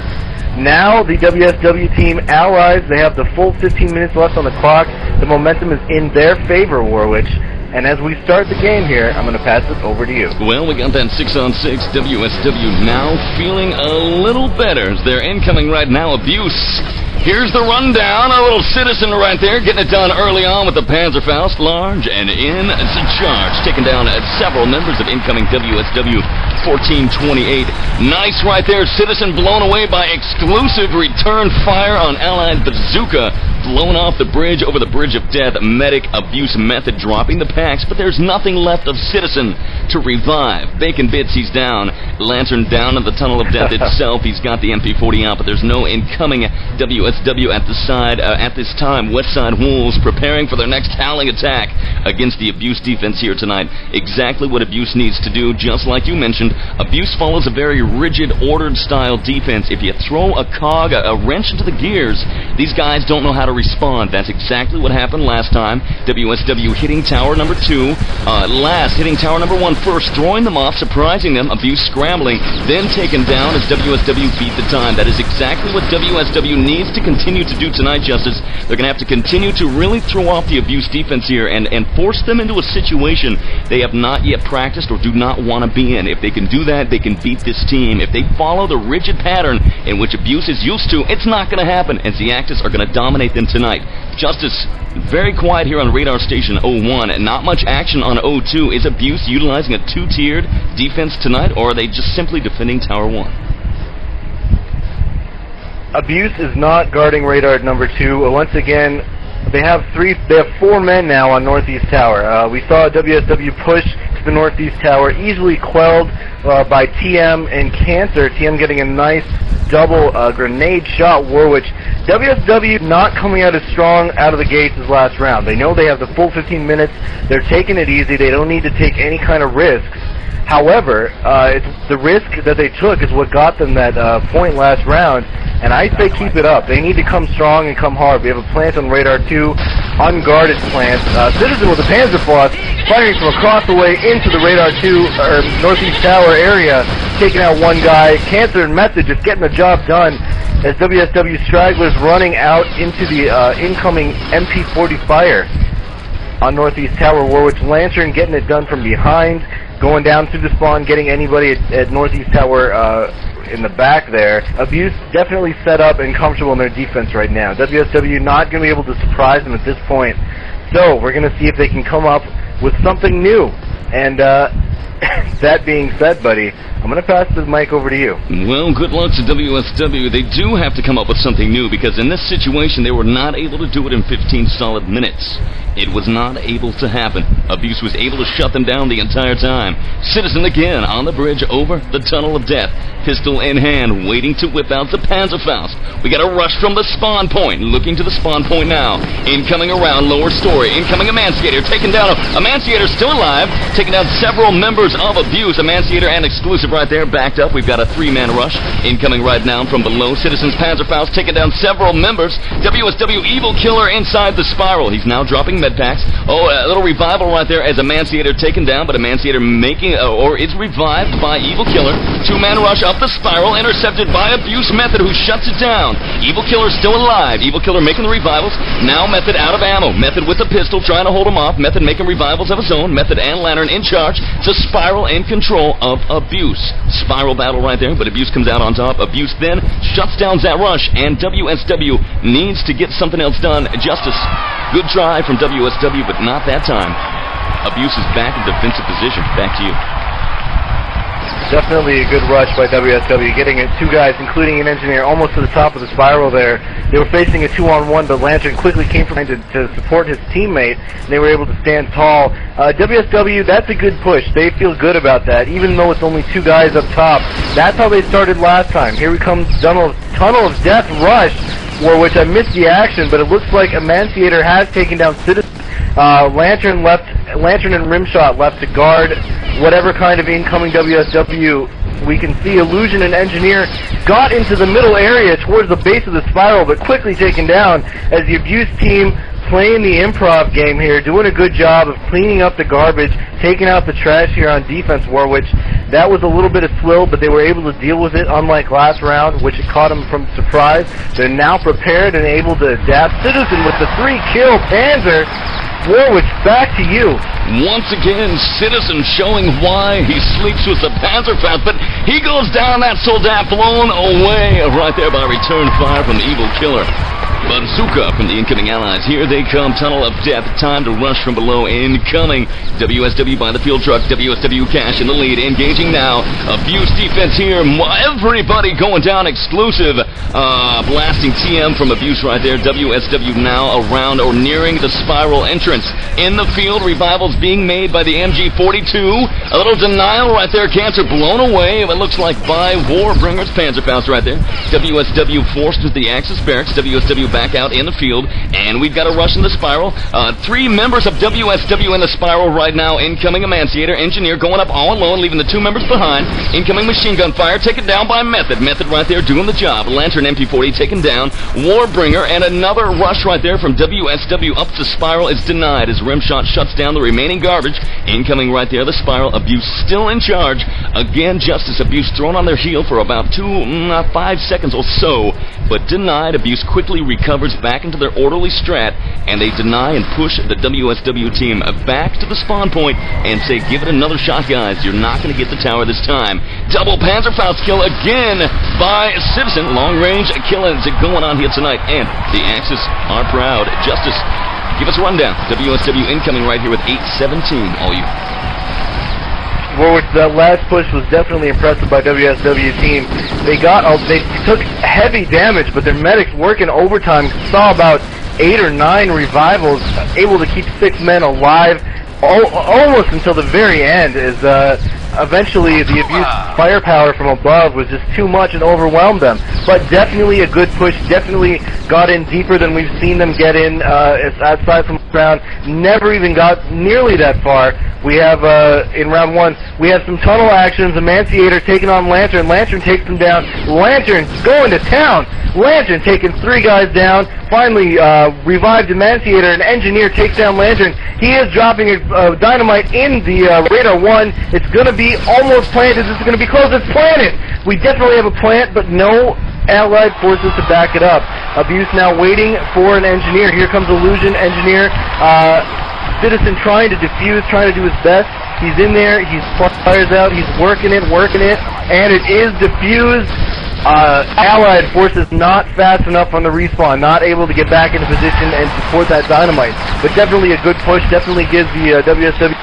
Now, the wSw team allies, they have the full 15 minutes left on the clock. The momentum is in their favor, Warwitch. And as we start the game here, I'm going to pass it over to you. Well, we got that 6-on-6. wSw now feeling a little better as they're incoming right now. Abuse. Here's the rundown. A little Citizen right there, getting it done early on with the Panzerfaust, large and in the charge, taking down several members of incoming wSw. 1428. Nice right there. Citizen blown away by exclusive return fire on Allied Bazooka. Blown off the bridge, over the bridge of death. Medic Abuse method dropping the packs, but there's nothing left of Citizen to revive. Bacon Bits, he's down. Lantern down in the tunnel of death itself. He's got the MP40 out, but there's no incoming wSw at the side. At this time, Westside Wolves preparing for their next howling attack against the Abuse defense here tonight. Exactly what Abuse needs to do, just like you mentioned. Abuse follows a very rigid, ordered style defense. If you throw a cog, a wrench into the gears, These guys don't know how to respond. That's exactly what happened last time. wSw hitting tower number 2, last hitting tower number 1 first, throwing them off, surprising them, Abuse scrambling, then taken down as wSw beat the time. That is exactly what wSw needs to continue to do tonight, Justice. They're going to have to continue to really throw off the Abuse defense here and force them into a situation they have not yet practiced or do not want to be in. If they can do that, they can beat this team. If they follow the rigid pattern in which Abuse is used to, it's not going to happen, and the Actors are going to dominate them tonight. Justice, very quiet here on Radar Station 01, and not much action on 02. Is Abuse utilizing a two-tiered defense tonight, or are they just simply defending Tower 1? Abuse is not guarding radar number 2. Once again, they have 4 men now on Northeast Tower. We saw wSw push to the Northeast Tower, easily quelled by TM and Cancer. TM getting a nice double grenade shot. Warwitch. wSw not coming out as strong out of the gates as last round. They know they have the full 15 minutes. They're taking it easy. They don't need to take any kind of risks. However, it's the risk that they took is what got them that point last round, and I say keep it up. They need to come strong and come hard. We have a plant on Radar 2, unguarded plant. Citizen with a Panzerfaust firing from across the way into the Radar 2, or Northeast Tower area, taking out one guy. Cancer and Method just getting the job done as wSw stragglers running out into the incoming MP40 fire on Northeast Tower. Warwitch Lantern getting it done from behind, going down through the spawn, getting anybody at Northeast Tower in the back there. Abuse definitely set up and comfortable in their defense right now. wSw not going to be able to surprise them at this point. So we're going to see if they can come up with something new. And that being said, buddy, I'm going to pass the mic over to you. Well, good luck to wSw. They do have to come up with something new, because in this situation they were not able to do it in 15 solid minutes. It was not able to happen. Abuse was able to shut them down the entire time. Citizen again on the bridge over the tunnel of death. Pistol in hand, waiting to whip out the Panzerfaust. We got a rush from the spawn point. Looking to the spawn point now. Incoming around lower story. Incoming Emanciator. Taking down Emanciator still alive. Taking down several members of Abuse. Emanciator and Exclusive right there backed up. We've got a 3-man rush. Incoming right now from below. Citizen's Panzerfaust taking down several members. wSw Evil Killer inside the spiral. He's now dropping med packs. Oh, a little revival right there as Emanciator taken down, but Emanciator making, or is revived by Evil Killer. 2-man rush up the spiral, intercepted by Abuse Method, who shuts it down. Evil Killer still alive. Evil Killer making the revivals. Now Method out of ammo. Method with the pistol trying to hold him off. Method making revivals of his own. Method and Lantern in charge. It's a spiral in control of Abuse. Spiral battle right there, but Abuse comes out on top. Abuse then shuts down that rush, and wSw needs to get something else done. Justice. Good try from wSw, but not that time. Abuse is back in defensive position. Back to you. Definitely a good rush by wSw, getting it 2 guys, including an engineer, almost to the top of the spiral there. They were facing a 2-on-1, but Lantern quickly came from behind to support his teammate, and they were able to stand tall. wSw, that's a good push. They feel good about that, even though it's only 2 guys up top. That's how they started last time. Here we come, Tunnel of Death rush, which I missed the action, but it looks like Emanciator has taken down Citizen. Lantern and Rimshot left to guard whatever kind of incoming wSw. We can see Illusion and Engineer got into the middle area towards the base of the spiral, but quickly taken down as the Abuse team playing the improv game here, doing a good job of cleaning up the garbage, taking out the trash here on defense, Warwitch. That was a little bit of swill, but they were able to deal with it, unlike last round, which it caught them from surprise. They're now prepared and able to adapt. Citizen with the 3-kill Panzer. Warwitch, back to you. Once again, Citizen showing why he sleeps with the Panzerfaust, but he goes down, that soldat blown away right there by return fire from the Evil Killer. Bazooka from the incoming allies. Here they come. Tunnel of Death. Time to rush from below. Incoming. wSw by the field truck. wSw Cash in the lead. Engaging now. Abuse defense here. Everybody going down. Exclusive. Blasting TM from Abuse right there. wSw now around or nearing the spiral entrance. In the field. Revivals being made by the MG42. A little denial right there. Cancer blown away. It looks like by Warbringer's Panzerfaust right there. wSw forced into the Axis barracks. wSw back out in the field, and we've got a rush in the spiral. 3 members of wSw in the spiral right now. Incoming Emanciator, Engineer going up all alone, leaving the 2 members behind. Incoming machine gun fire, taken down by Method. Method right there doing the job. Lantern MP40 taken down. Warbringer, and another rush right there from wSw up the spiral is denied as Rimshot shuts down the remaining garbage. Incoming right there, the spiral. Abuse still in charge. Again, Justice Abuse thrown on their heel for about 5 seconds or so, but denied. Abuse quickly recovers back into their orderly strat, and they deny and push the wSw team back to the spawn point and say, give it another shot, guys. You're not going to get the tower this time. Double Panzerfaust kill again by Citizen. Long range killings going on here tonight, and the Axis are proud. Justice, give us a rundown. wSw incoming right here with 817, all you. Warwitch, that last push was definitely impressive by wSw team. They took heavy damage, but their medics working overtime saw about 8 or 9 revivals, able to keep 6 men alive almost until the very end. As eventually the Abuse firepower from above was just too much and overwhelmed them. But definitely a good push. Definitely got in deeper than we've seen them get in outside from the ground. Never even got nearly that far. We have, in round 1, we have some tunnel actions. Emanciator taking on Lantern. Lantern takes them down. Lantern going to town. Lantern taking 3 guys down. Finally, revived Emanciator, and Engineer takes down Lantern. He is dropping a dynamite in the radar 1. It's going to be almost planted. This is going to be close. It's planted. We definitely have a plant, but no Allied forces to back it up. Abuse now waiting for an Engineer. Here comes Illusion Engineer. Citizen trying to defuse, trying to do his best. He's in there. He's fires out. He's working it, and it is defused. Allied forces not fast enough on the respawn, not able to get back into position and support that dynamite. But definitely a good push. Definitely gives the wSw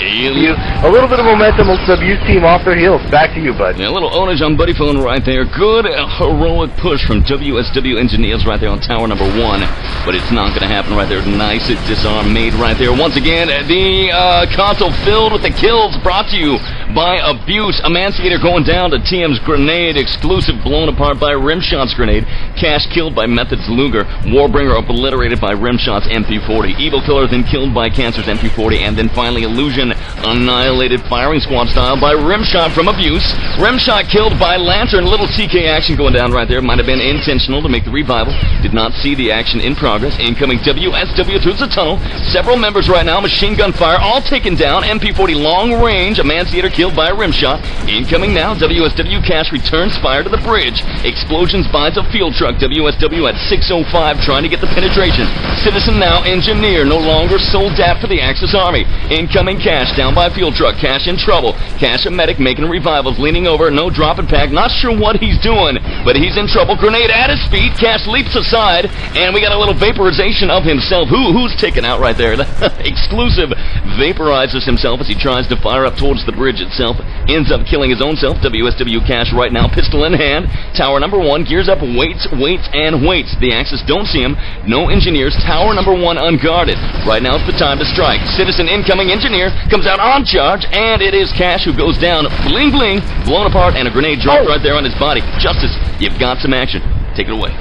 a little bit of momentum on the Abuse team off their heels. Back to you, bud. Yeah, a little ownage on Buddy Phone right there. Good heroic push from wSw Engineers right there on tower number 1. But it's not going to happen right there. Nice disarm made right there. Once again, the console filled with the kills brought to you by Abuse. Emanciator going down to TM's grenade. Exclusive blown apart by Rimshot's grenade. Cash killed by Method's Luger. Warbringer obliterated by Rimshot's MP40. Evil Killer then killed by Cancer's MP40. And then finally Illusion annihilated firing squad style by Rimshot from Abuse. Rimshot killed by Lantern. Little TK action going down right there. Might have been intentional to make the revival. Did not see the action in progress. Incoming wSw through the tunnel. Several members right now. Machine gun fire. All taken down. MP40 long range. Emanciator killed by Rimshot. Incoming now. wSw Cash returns fire to the bridge. Explosions binds a field truck. wSw at 605 trying to get the penetration. Citizen now. Engineer no longer sole DAP for the Axis Army. Incoming Cash down by field truck. Cash in trouble. Cash a medic making revivals, leaning over, no drop and pack. Not sure what he's doing, but he's in trouble. Grenade at his feet. Cash leaps aside, and we got a little vaporization of himself. Who's taken out right there? Exclusive vaporizes himself as he tries to fire up towards the bridge itself. Ends up killing his own self. wSw Cash right now, pistol in hand. Tower number 1 gears up, waits, and waits. The Axis don't see him. No Engineers. Tower number 1 unguarded. Right now it's the time to strike. Citizen incoming Engineer comes out on charge, and it is Cash who goes down. Bling bling, blown apart, and a grenade dropped right there on his body. Justice, you've got some action. Take it away.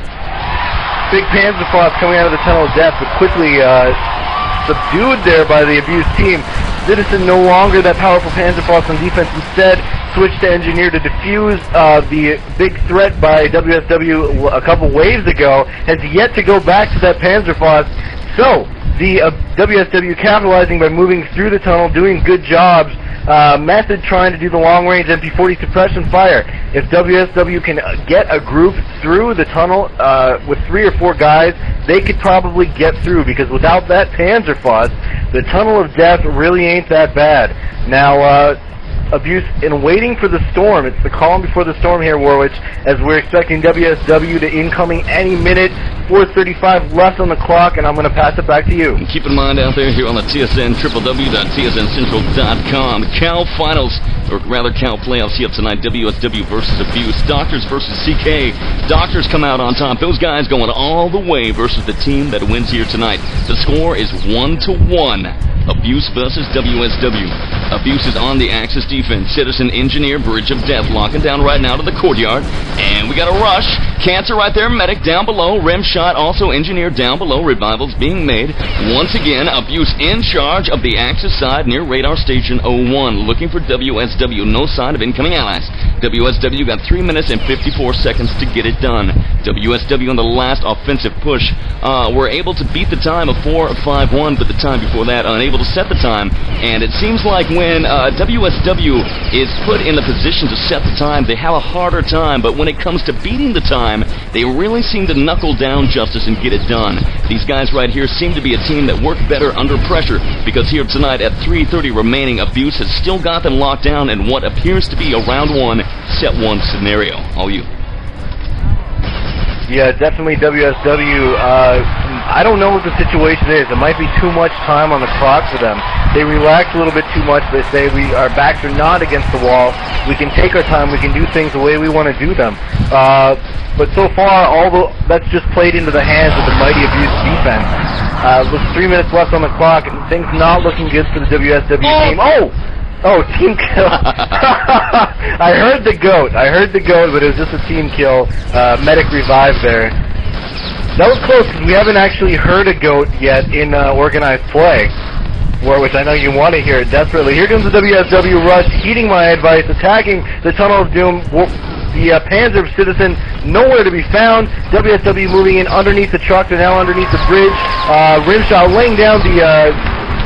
Big Panzerfaust coming out of the tunnel of death, but quickly subdued there by the Abuse team. Citizen no longer that powerful Panzerfaust on defense. Instead, switched to Engineer to defuse the big threat by wSw a couple waves ago. Has yet to go back to that Panzerfaust. So, the wSw capitalizing by moving through the tunnel, doing good jobs. Method trying to do the long-range MP40 suppression fire. If wSw can get a group through the tunnel with 3 or 4 guys, they could probably get through, because without that Panzerfaust, the tunnel of death really ain't that bad. Now, Abuse in waiting for the storm. It's the calm before the storm here, Warwitch, as we're expecting wSw to incoming any minute. 4:35 left on the clock, and I'm going to pass it back to you. And keep in mind out there here on the TSN, www.tsncentral.com, Cal Finals, or rather Cal Playoffs here tonight, wSw versus Abuse, Doctors versus CK. Doctors come out on top. Those guys going all the way versus the team that wins here tonight. The score is 1-1. Abuse versus wSw. Abuse is on the Axis defense. Citizen, Engineer, Bridge of Death locking down right now to the courtyard. And we got a rush. Cancer right there, Medic down below. Rim shot, also Engineer down below. Revivals being made. Once again, Abuse in charge of the Axis side near Radar Station 01. Looking for wSw. No sign of incoming allies. wSw got 3 minutes and 54 seconds to get it done. wSw on the last offensive push were able to beat the time of 4:51, but the time before that unable to set the time. And it seems like when wSw is put in the position to set the time, they have a harder time, but when it comes to beating the time, they really seem to knuckle down Justice and get it done. These guys right here seem to be a team that work better under pressure, because here tonight at 3:30 remaining, Abuse has still got them locked down in what appears to be a round 1, set 1 scenario. All you. Yeah, definitely wSw. I don't know what the situation is. It might be too much time on the clock for them. They relax a little bit too much. They say our backs are not against the wall. We can take our time. We can do things the way we want to do them. But so far, that's just played into the hands of the mighty Abuse defense. With 3 minutes left on the clock, and things not looking good for the wSw team. Oh, team kill. I heard the goat, but it was just a team kill. Medic revive there. That was close, because we haven't actually heard a goat yet in organized play. Warwitch, I know you want to hear it desperately. Here comes the wSw rush, heeding my advice, attacking the Tunnel of Doom. The Panzer Citizen nowhere to be found. wSw moving in underneath the truck. They're now underneath the bridge. Rimshot laying down the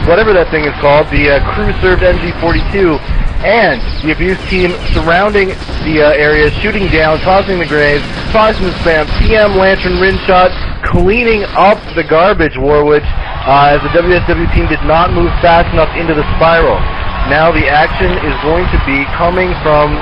whatever that thing is called, the crew-served MG42, and the Abuse team surrounding the area, shooting down, tossing the grenades, tossing the spam, PM, Lantern, Rimshot, cleaning up the garbage, Warwitch, as the wSw team did not move fast enough into the spiral. Now the action is going to be coming from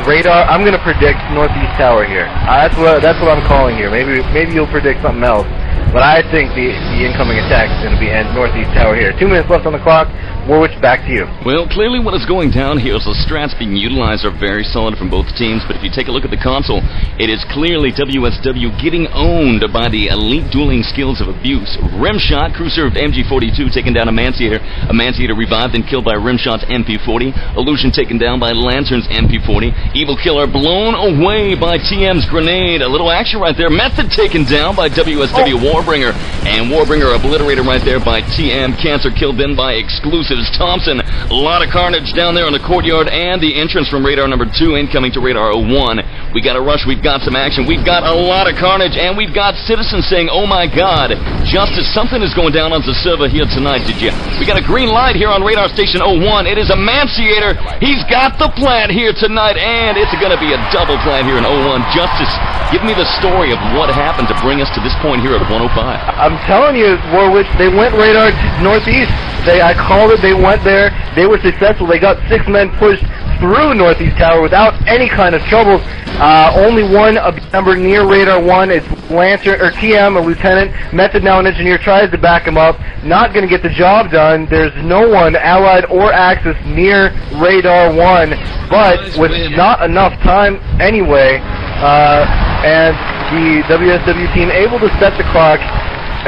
radar. I'm going to predict Northeast Tower here. That's what I'm calling here. Maybe you'll predict something else. But I think the incoming attack is going to be at Northeast Tower here. 2 minutes left on the clock. Warwitch, back to you. Well, clearly what is going down here is the strats being utilized are very solid from both teams, but if you take a look at the console, it is clearly wSw getting owned by the elite dueling skills of Abuse. Rimshot, crew-served MG42 taken down Emanciator. Emanciator revived and killed by Rimshot's MP40. Illusion taken down by Lantern's MP40. Evil Killer blown away by TM's grenade. A little action right there. Method taken down by wSw Warbringer. And Warbringer obliterated right there by TM. Cancer killed then by Exclusives. Thompson, a lot of carnage down there in the courtyard, and the entrance from radar number 2 incoming to radar 01. We got a rush, we've got some action, we've got a lot of carnage, and we've got citizens saying, oh my god, Justice, something is going down on the server here tonight, did you? We got a green light here on radar station 01. It is Emanciator. He's got the plant here tonight, and it's going to be a double plant here in 01. Justice, give me the story of what happened to bring us to this point here at 105. I'm telling you, Warwitch, they went radar Northeast. I called it, they went there, they were successful, they got 6 men pushed through Northeast Tower without any kind of troubles. Only one number near radar 1, it's Lantern, or TM, a lieutenant. Method, now an engineer, tries to back him up, not going to get the job done. There's no one, allied or Axis, near radar 1, but with not enough time anyway, and the wSw team able to set the clock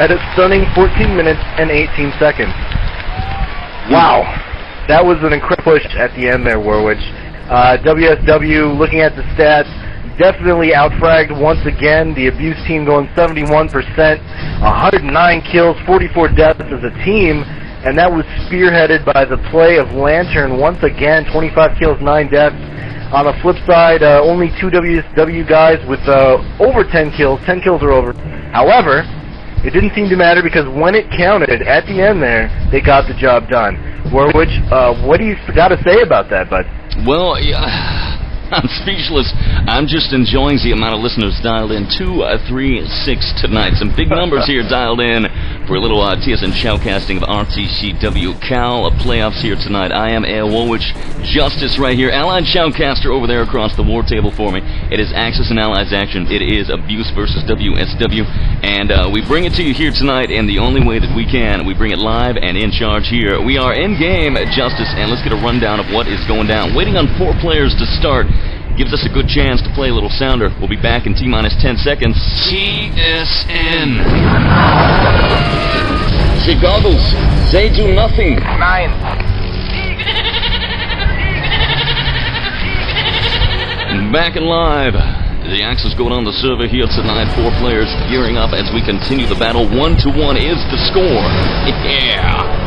at a stunning 14 minutes and 18 seconds. Wow, that was an incredible push at the end there, Warwitch. wSw, looking at the stats, definitely outfragged once again. The Abuse team going 71%, 109 kills, 44 deaths as a team, and that was spearheaded by the play of Lantern once again, 25 kills, 9 deaths. On the flip side, only 2 wSw guys with over 10 kills. 10 kills or over. However, it didn't seem to matter because when it counted at the end there, they got the job done. Warwitch, what do you got to say about that, bud? Well, I'm speechless. I'm just enjoying the amount of listeners dialed in. 2, 3, 6 tonight. Some big numbers here dialed in for a little TSN shoutcasting of RTCW Cal playoffs here tonight. I am Air Warwitch. Justice right here. Allied Shoutcaster over there across the war table for me. It is Axis and Allies action. It is Abuse versus wSw. And we bring it to you here tonight in the only way that we can. We bring it live and in charge here. We are in game at Justice, and let's get a rundown of what is going down. Waiting on 4 players to start. Gives us a good chance to play a little sounder. We'll be back in T-minus 10 seconds. TSN. The goggles, they do nothing. Nein. back and live. The axe is going on the server here tonight. 4 players gearing up as we continue the battle. 1-1 is the score. Yeah.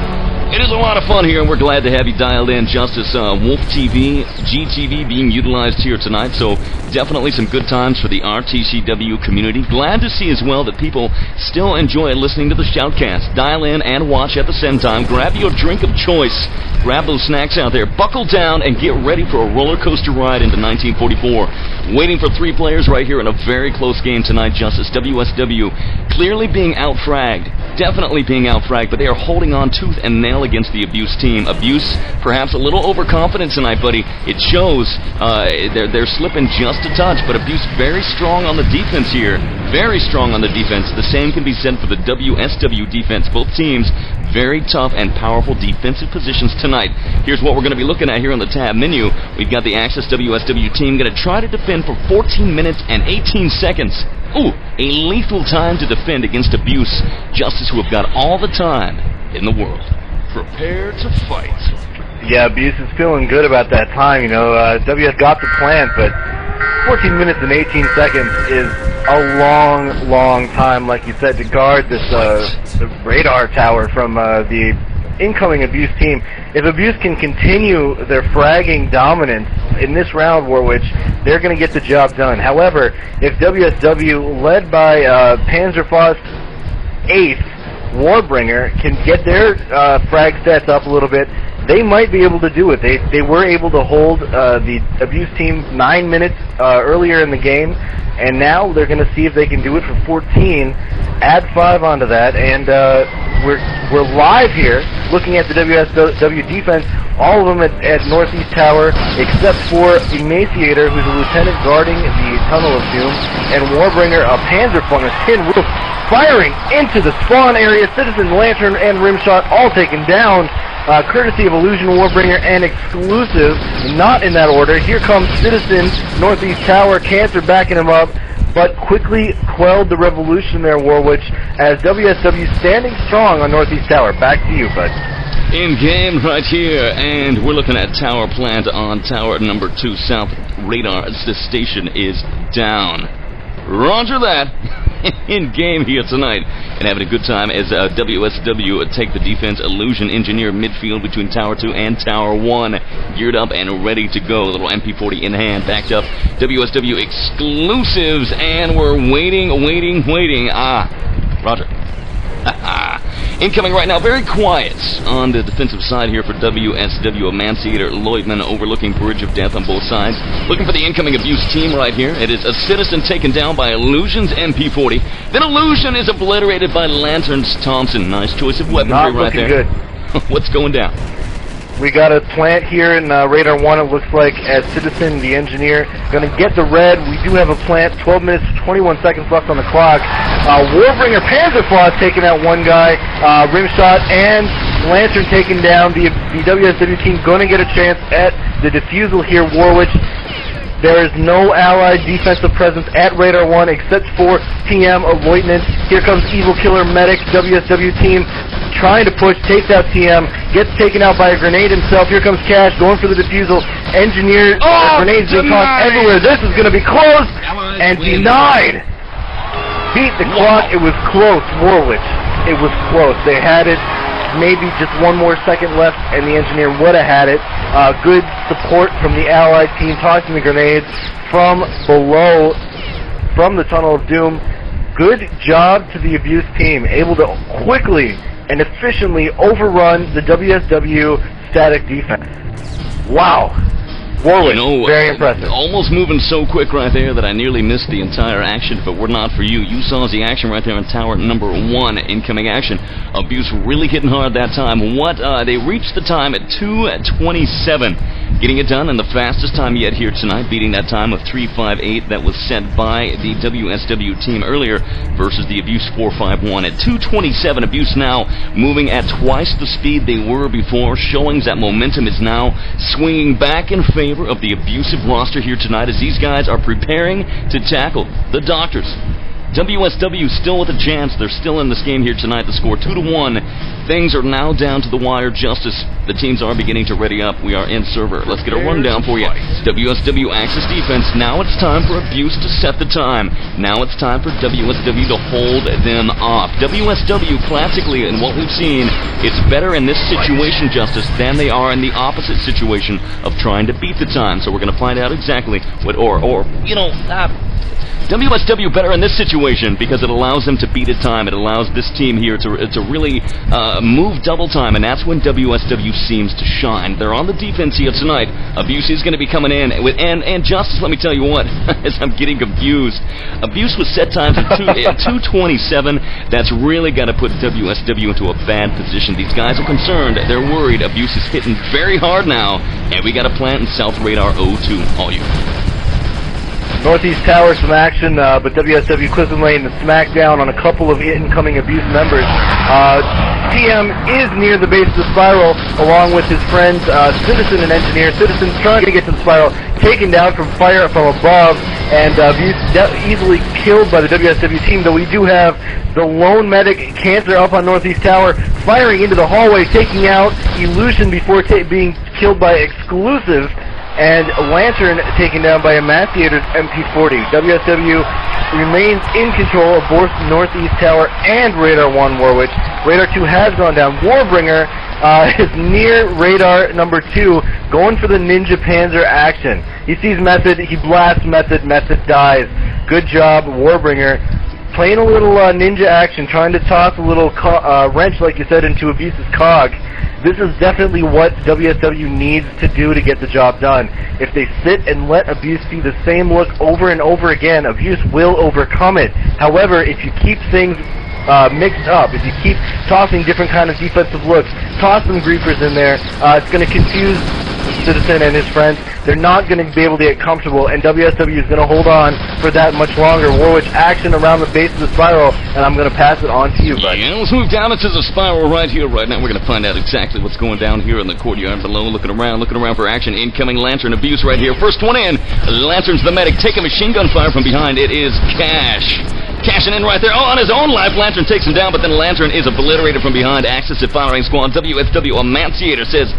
It is a lot of fun here, and we're glad to have you dialed in. Justice, Wolf TV, GTV being utilized here tonight, so definitely some good times for the RTCW community. Glad to see as well that people still enjoy listening to the Shoutcast. Dial in and watch at the same time. Grab your drink of choice. Grab those snacks out there. Buckle down and get ready for a roller coaster ride into 1944. Waiting for 3 players right here in a very close game tonight, Justice. wSw clearly being out-fragged. Definitely being out-fragged, but they are holding on tooth and nail against the Abuse team. Abuse, perhaps a little overconfident tonight, buddy. It shows. They're slipping just a touch, but Abuse very strong on the defense here. Very strong on the defense. The same can be said for the wSw defense. Both teams very tough and powerful defensive positions tonight. Here's what we're going to be looking at here on the tab menu. We've got the Access wSw team going to try to defend for 14 minutes and 18 seconds. Ooh, a lethal time to defend against Abuse. Justice, who have got all the time in the world. Prepare to fight. Yeah, Abuse is feeling good about that time. You know, WS got the plan, but 14 minutes and 18 seconds is a long, long time, like you said, to guard this radar tower from the incoming Abuse team. If Abuse can continue their fragging dominance in this round, Warwitch, they're going to get the job done. However, if wSw, led by Panzerfaust 8th, Warbringer, can get their frag stats up a little bit, they might be able to do it. They were able to hold the Abuse team 9 minutes earlier in the game, and now they're going to see if they can do it for 14. Add 5 onto that, and we're live here looking at the wSw defense. All of them at Northeast Tower, except for Emaciator, who's a lieutenant guarding the Tunnel of Doom, and Warbringer, a Panzerfaust, a tin roof, firing into the spawn area. Citizen, Lantern, and Rimshot all taken down, courtesy of Illusion, Warbringer, and Exclusive. Not in that order. Here comes Citizen, Northeast Tower, Cancer backing him up, but quickly quelled the revolution there, Warwitch, as wSw standing strong on Northeast Tower. Back to you, bud. In game right here, and we're looking at tower plant on tower number 2 south radar. This station is down. Roger that. In game here tonight, and having a good time as wSw take the defense. Illusion Engineer midfield between Tower 2 and Tower 1, geared up and ready to go. A little MP40 in hand, backed up. wSw exclusives, and we're waiting. Roger. Incoming right now, very quiet on the defensive side here for wSw. Emaciator, Lloydman overlooking Bridge of Death on both sides. Looking for the incoming Abuse team right here. It is a Citizen taken down by Illusion's MP40. Then Illusion is obliterated by Lantern's Thompson. Nice choice of weaponry right there. Good. What's going down? We got a plant here in Radar 1, it looks like, as Citizen, the engineer, going to get the red. We do have a plant, 12 minutes, 21 seconds left on the clock. Warbringer, Panzerfaust taking out one guy, Rimshot and Lantern taking down. The wSw team going to get a chance at the defusal here, Warwitch. There is no allied defensive presence at Radar 1 except for TM of Lieutenant. Here comes Evil Killer Medic, wSw team trying to push, takes out TM, gets taken out by a grenade himself. Here comes Cash going for the defusal. Engineer, grenades being tossed everywhere. This is going to be close and denied. Beat the clock. It was close, Warwitch. It was close. They had it. Maybe just one more second left, and the engineer would have had it. Good support from the allied team, tossing the grenades from below, from the Tunnel of Doom. Good job to the Abuse team, able to quickly and efficiently overrun the wSw static defense. Wow. Warwick, very impressive. Almost moving so quick right there that I nearly missed the entire action. If it were not for you, you saw the action right there on tower number 1, incoming action. Abuse really hitting hard that time. They reached the time at 2:27, getting it done in the fastest time yet here tonight, beating that time of 3:58 that was set by the wSw team earlier versus the Abuse 4:51. At 2:27, Abuse now moving at twice the speed they were before, showing that momentum is now swinging back in favor of the abusive roster here tonight as these guys are preparing to tackle the Doctors. WSW still with a chance. They're still in this game here tonight. The score 2-1. Things are now down to the wire. Justice, the teams are beginning to ready up. We are in server. Let's get a rundown for you. WSW Axis defense. Now it's time for Abuse to set the time. Now it's time for WSW to hold them off. WSW, classically, in what we've seen, it's better in this situation, Justice, than they are in the opposite situation of trying to beat the time. So we're going to find out exactly what, WSW better in this situation because it allows them to beat a time. It allows this team here to really move double time, and that's when WSW seems to shine. They're on the defense here tonight. Abuse is going to be coming in with and Justice. Let me tell you what, as I'm getting confused, Abuse was set times at 2:27. That's really got to put WSW into a bad position. These guys are concerned. They're worried. Abuse is hitting very hard now, and we got a plant in South Radar 02. All you. Northeast Tower, some action, but WSW Clifton Lane, the smackdown on a couple of incoming Abuse members. TM is near the base of the spiral, along with his friends, Citizen and Engineer. Citizen's trying to get to the spiral, taken down from fire from above, and Abuse easily killed by the WSW team, though we do have the lone medic, Cancer, up on Northeast Tower, firing into the hallway, taking out Illusion before being killed by Exclusive, and Lantern taken down by Emaciator's MP40. WSW remains in control of both Northeast Tower and Radar 1 Warwitch. Radar 2 has gone down. Warbringer is near Radar number 2, going for the Ninja Panzer action. He sees Method, he blasts Method, Method dies. Good job, Warbringer. Playing a little ninja action, trying to toss a little wrench, like you said, into Abuse's cog. This is definitely what WSW needs to do to get the job done. If they sit and let Abuse see the same look over and over again, Abuse will overcome it. However, if you keep things mixed up, if you keep tossing different kind of defensive looks, toss some griefers in there, it's going to confuse Citizen and his friends. They're not going to be able to get comfortable, and WSW is going to hold on for that much longer. Warwitch action around the base of the spiral, and I'm going to pass it on to you, bud. Yeah, let's move down into the spiral right here, right now. We're going to find out exactly what's going down here in the courtyard below. Looking around for action. Incoming Lantern Abuse right here. First one in. Lantern's the medic. Taking machine gun fire from behind. It is Cash. Cashing in right there. Oh, on his own life, Lantern takes him down, but then Lantern is obliterated from behind. Axis at firing squad. WSW Emanciator says,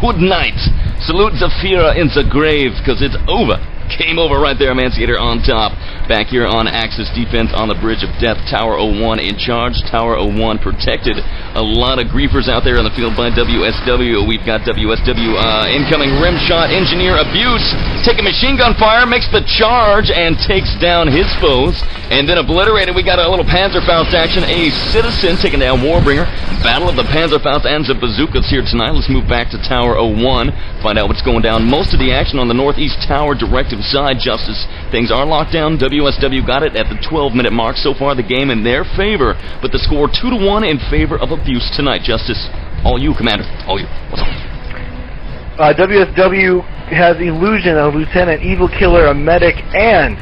good night. Salute Zafira in the grave, because it's over. Game over right there, Emanciator on top. Back here on Axis defense on the Bridge of Death. Tower 01 in charge. Tower 01 protected. A lot of griefers out there on the field by WSW. We've got WSW incoming rim shot. Engineer Abuse taking machine gun fire, makes the charge and takes down his foes. And then obliterated, we got a little Panzerfaust action. A Citizen taking down Warbringer. Battle of the Panzerfaust and the bazookas here tonight. Let's move back to Tower 01. Find out what's going down. Most of the action on the Northeast Tower directive side, Justice. Things are locked down. WSW got it at the 12-minute mark. So far, the game in their favor, but the score 2-1 in favor of Abuse tonight, Justice. All you, Commander. All you. What's up? WSW has Illusion, a Lieutenant, Evil Killer, a medic, and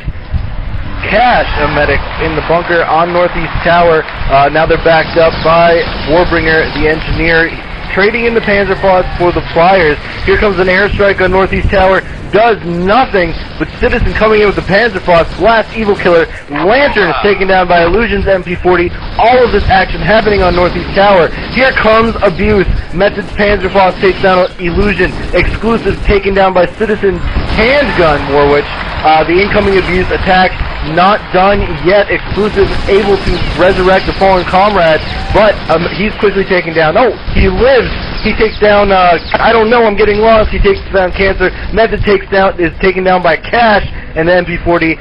Cash, a medic, in the bunker on Northeast Tower. Now they're backed up by Warbringer, the Engineer, trading in the Panzerfaust for the Flyers. Here comes an airstrike on Northeast Tower. Does nothing, but Citizen coming in with the Panzerfaust, blast Evil Killer. Lantern is taken down by Illusion's MP40. All of this action happening on Northeast Tower. Here comes Abuse. Method's Panzerfaust takes down Illusion. Exclusive taken down by Citizen's handgun, Warwitch. The incoming Abuse attack not done yet. Exclusive able to resurrect a fallen comrade, but he's quickly taken down. Oh, he lives. He takes down, I don't know, I'm getting lost. He takes down Cancer. Method is taken down by Cash and the MP40.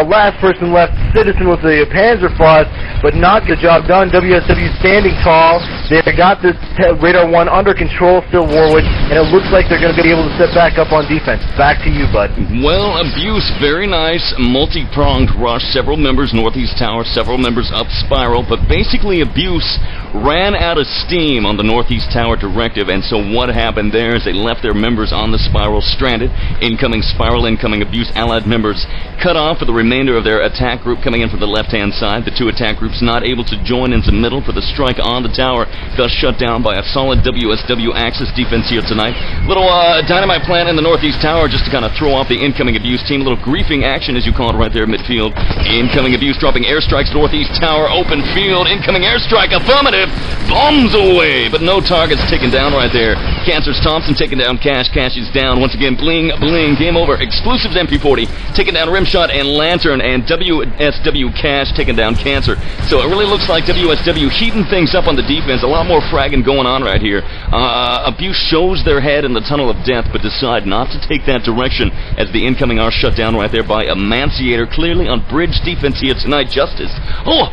Last person left, Citizen with the Panzerfaust, but not the job done. WSW standing tall. They got this Radar 1 under control, still Warwitch, and it looks like they're going to be able to set back up on defense. Back to you, bud. Well, Abuse, very nice, multi-pronged rush. Several members Northeast Tower, several members up Spiral, but basically Abuse ran out of steam on the Northeast Tower direct perspective. And so what happened there is they left their members on the spiral stranded. Incoming spiral, incoming abuse. Allied members cut off for the remainder of their attack group coming in from the left-hand side. The two attack groups not able to join into the middle for the strike on the tower, thus shut down by a solid wSw Axis defense here tonight. Little dynamite plant in the northeast tower just to kind of throw off the incoming abuse team. A little griefing action, as you call it, right there midfield. Incoming abuse dropping airstrikes northeast tower, open field. Incoming airstrike, affirmative. Bombs away, but no targets taken down right there. Cancer's Thompson taking down Cash. Cash is down once again. Bling, bling. Game over. Exclusives MP40 taking down Rimshot and Lantern, and wSw Cash taking down Cancer. So it really looks like wSw heating things up on the defense. A lot more fragging going on right here. Abuse shows their head in the tunnel of death, but decide not to take that direction as the incoming are shut down right there by Emanciator. Clearly on bridge defense here tonight. Justice. Well,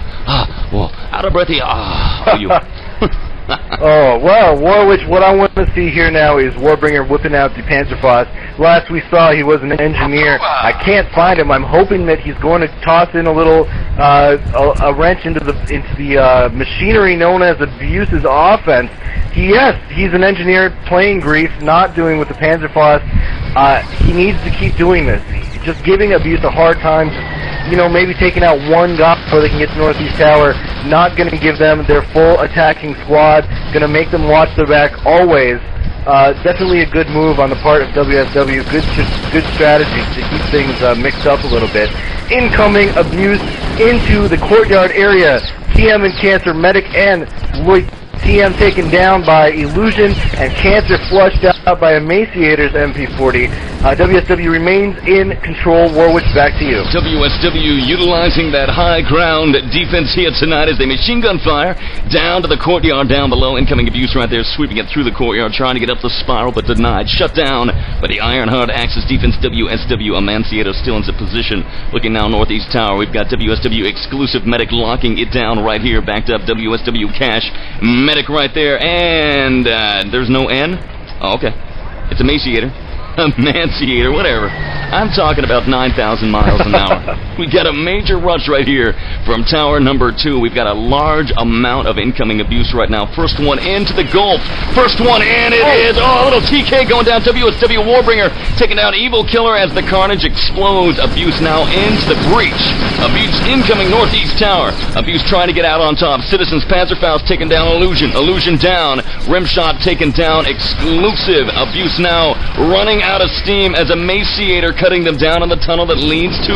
out of breath here. Oh, well, Warwitch, what I want to see here now is Warbringer whipping out the Panzerfaust. Last we saw, he was an engineer. I can't find him. I'm hoping that he's going to toss in a little a wrench into the machinery known as Abuse's offense. Yes, he's an engineer playing Grief, not doing with the Panzerfaust. He needs to keep doing this. Just giving Abuse a hard time. You know, maybe taking out one guy before they can get to Northeast Tower. Not going to give them their full attacking squad. Going to make them watch their back always. Definitely a good move on the part of wSw. Good strategy to keep things mixed up a little bit. Incoming Abuse into the courtyard area. TM and Cancer, Medic and Lloyd. TM taken down by Illusion, and Cancer flushed out by Emaciator's MP40. wSw remains in control. Warwitch, back to you. wSw utilizing that high ground defense here tonight as they machine gun fire down to the courtyard down below. Incoming Abuse right there, sweeping it through the courtyard, trying to get up the spiral, but denied. Shut down by the Ironheart Axis defense. wSw Emanciator still in position. Looking now northeast tower, we've got wSw exclusive Medic locking it down right here. Backed up wSw Cash. Medic right there, and there's no N? Oh, okay. It's Emaciator. Emanciator, whatever. I'm talking about 9,000 miles an hour. We got a major rush right here from tower number 2. We've got a large amount of incoming Abuse right now. First one into the Gulf. First one in, it is. Oh, a little TK going down. wSw Warbringer taking down Evil Killer as the carnage explodes. Abuse now into the breach. Abuse incoming northeast tower. Abuse trying to get out on top. Citizens Panzerfaust taking down Illusion. Illusion down. Rimshot taken down. Exclusive. Abuse now running out of steam as Emaciator cutting them down in the tunnel that leads to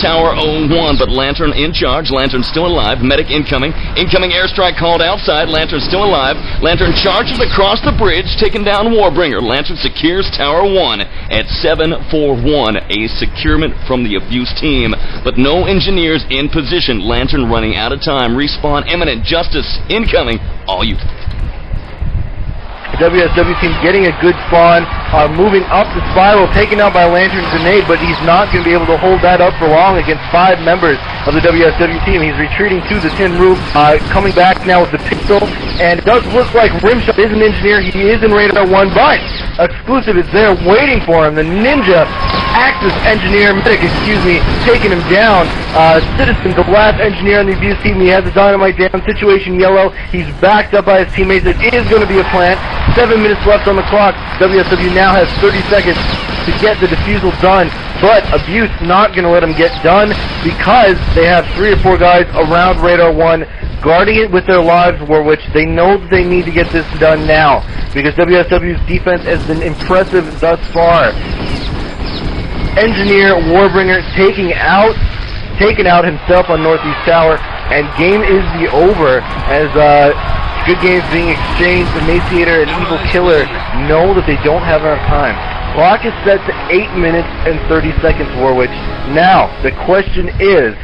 Tower 01. But Lantern in charge. Lantern still alive. Medic incoming. Incoming airstrike called outside. Lantern still alive. Lantern charges across the bridge, taking down Warbringer. Lantern secures Tower 1 at 741. A securement from the Abuse team. But no engineers in position. Lantern running out of time. Respawn imminent. Justice incoming. All you. wSw team getting a good spawn, moving up the spiral, taken out by Lantern's grenade, but he's not going to be able to hold that up for long against 5 members of the wSw team. He's retreating to the tin roof, coming back now with the pistol, and it does look like Rimshot is an engineer. He is in Radar 1, but Exclusive is there waiting for him. The Ninja Axis engineer, Medic, taking him down. Citizen, the last engineer on the Abuse team, he has the dynamite down. Situation yellow. He's backed up by his teammates. It is going to be a plant. 7 minutes left on the clock. wSw now has 30 seconds to get the defusal done, but Abuse not going to let him get done because they have 3 or 4 guys around Radar 1 guarding it with their lives, Warwitch. They know that they need to get this done now because wSw's defense has been impressive thus far. Engineer Warbringer taking out himself on Northeast Tower, and game is over as good games being exchanged. Emaciator and Evil Killer know that they don't have enough time. Clock is set to 8 minutes and 30 seconds, Warwitch. Now, the question is,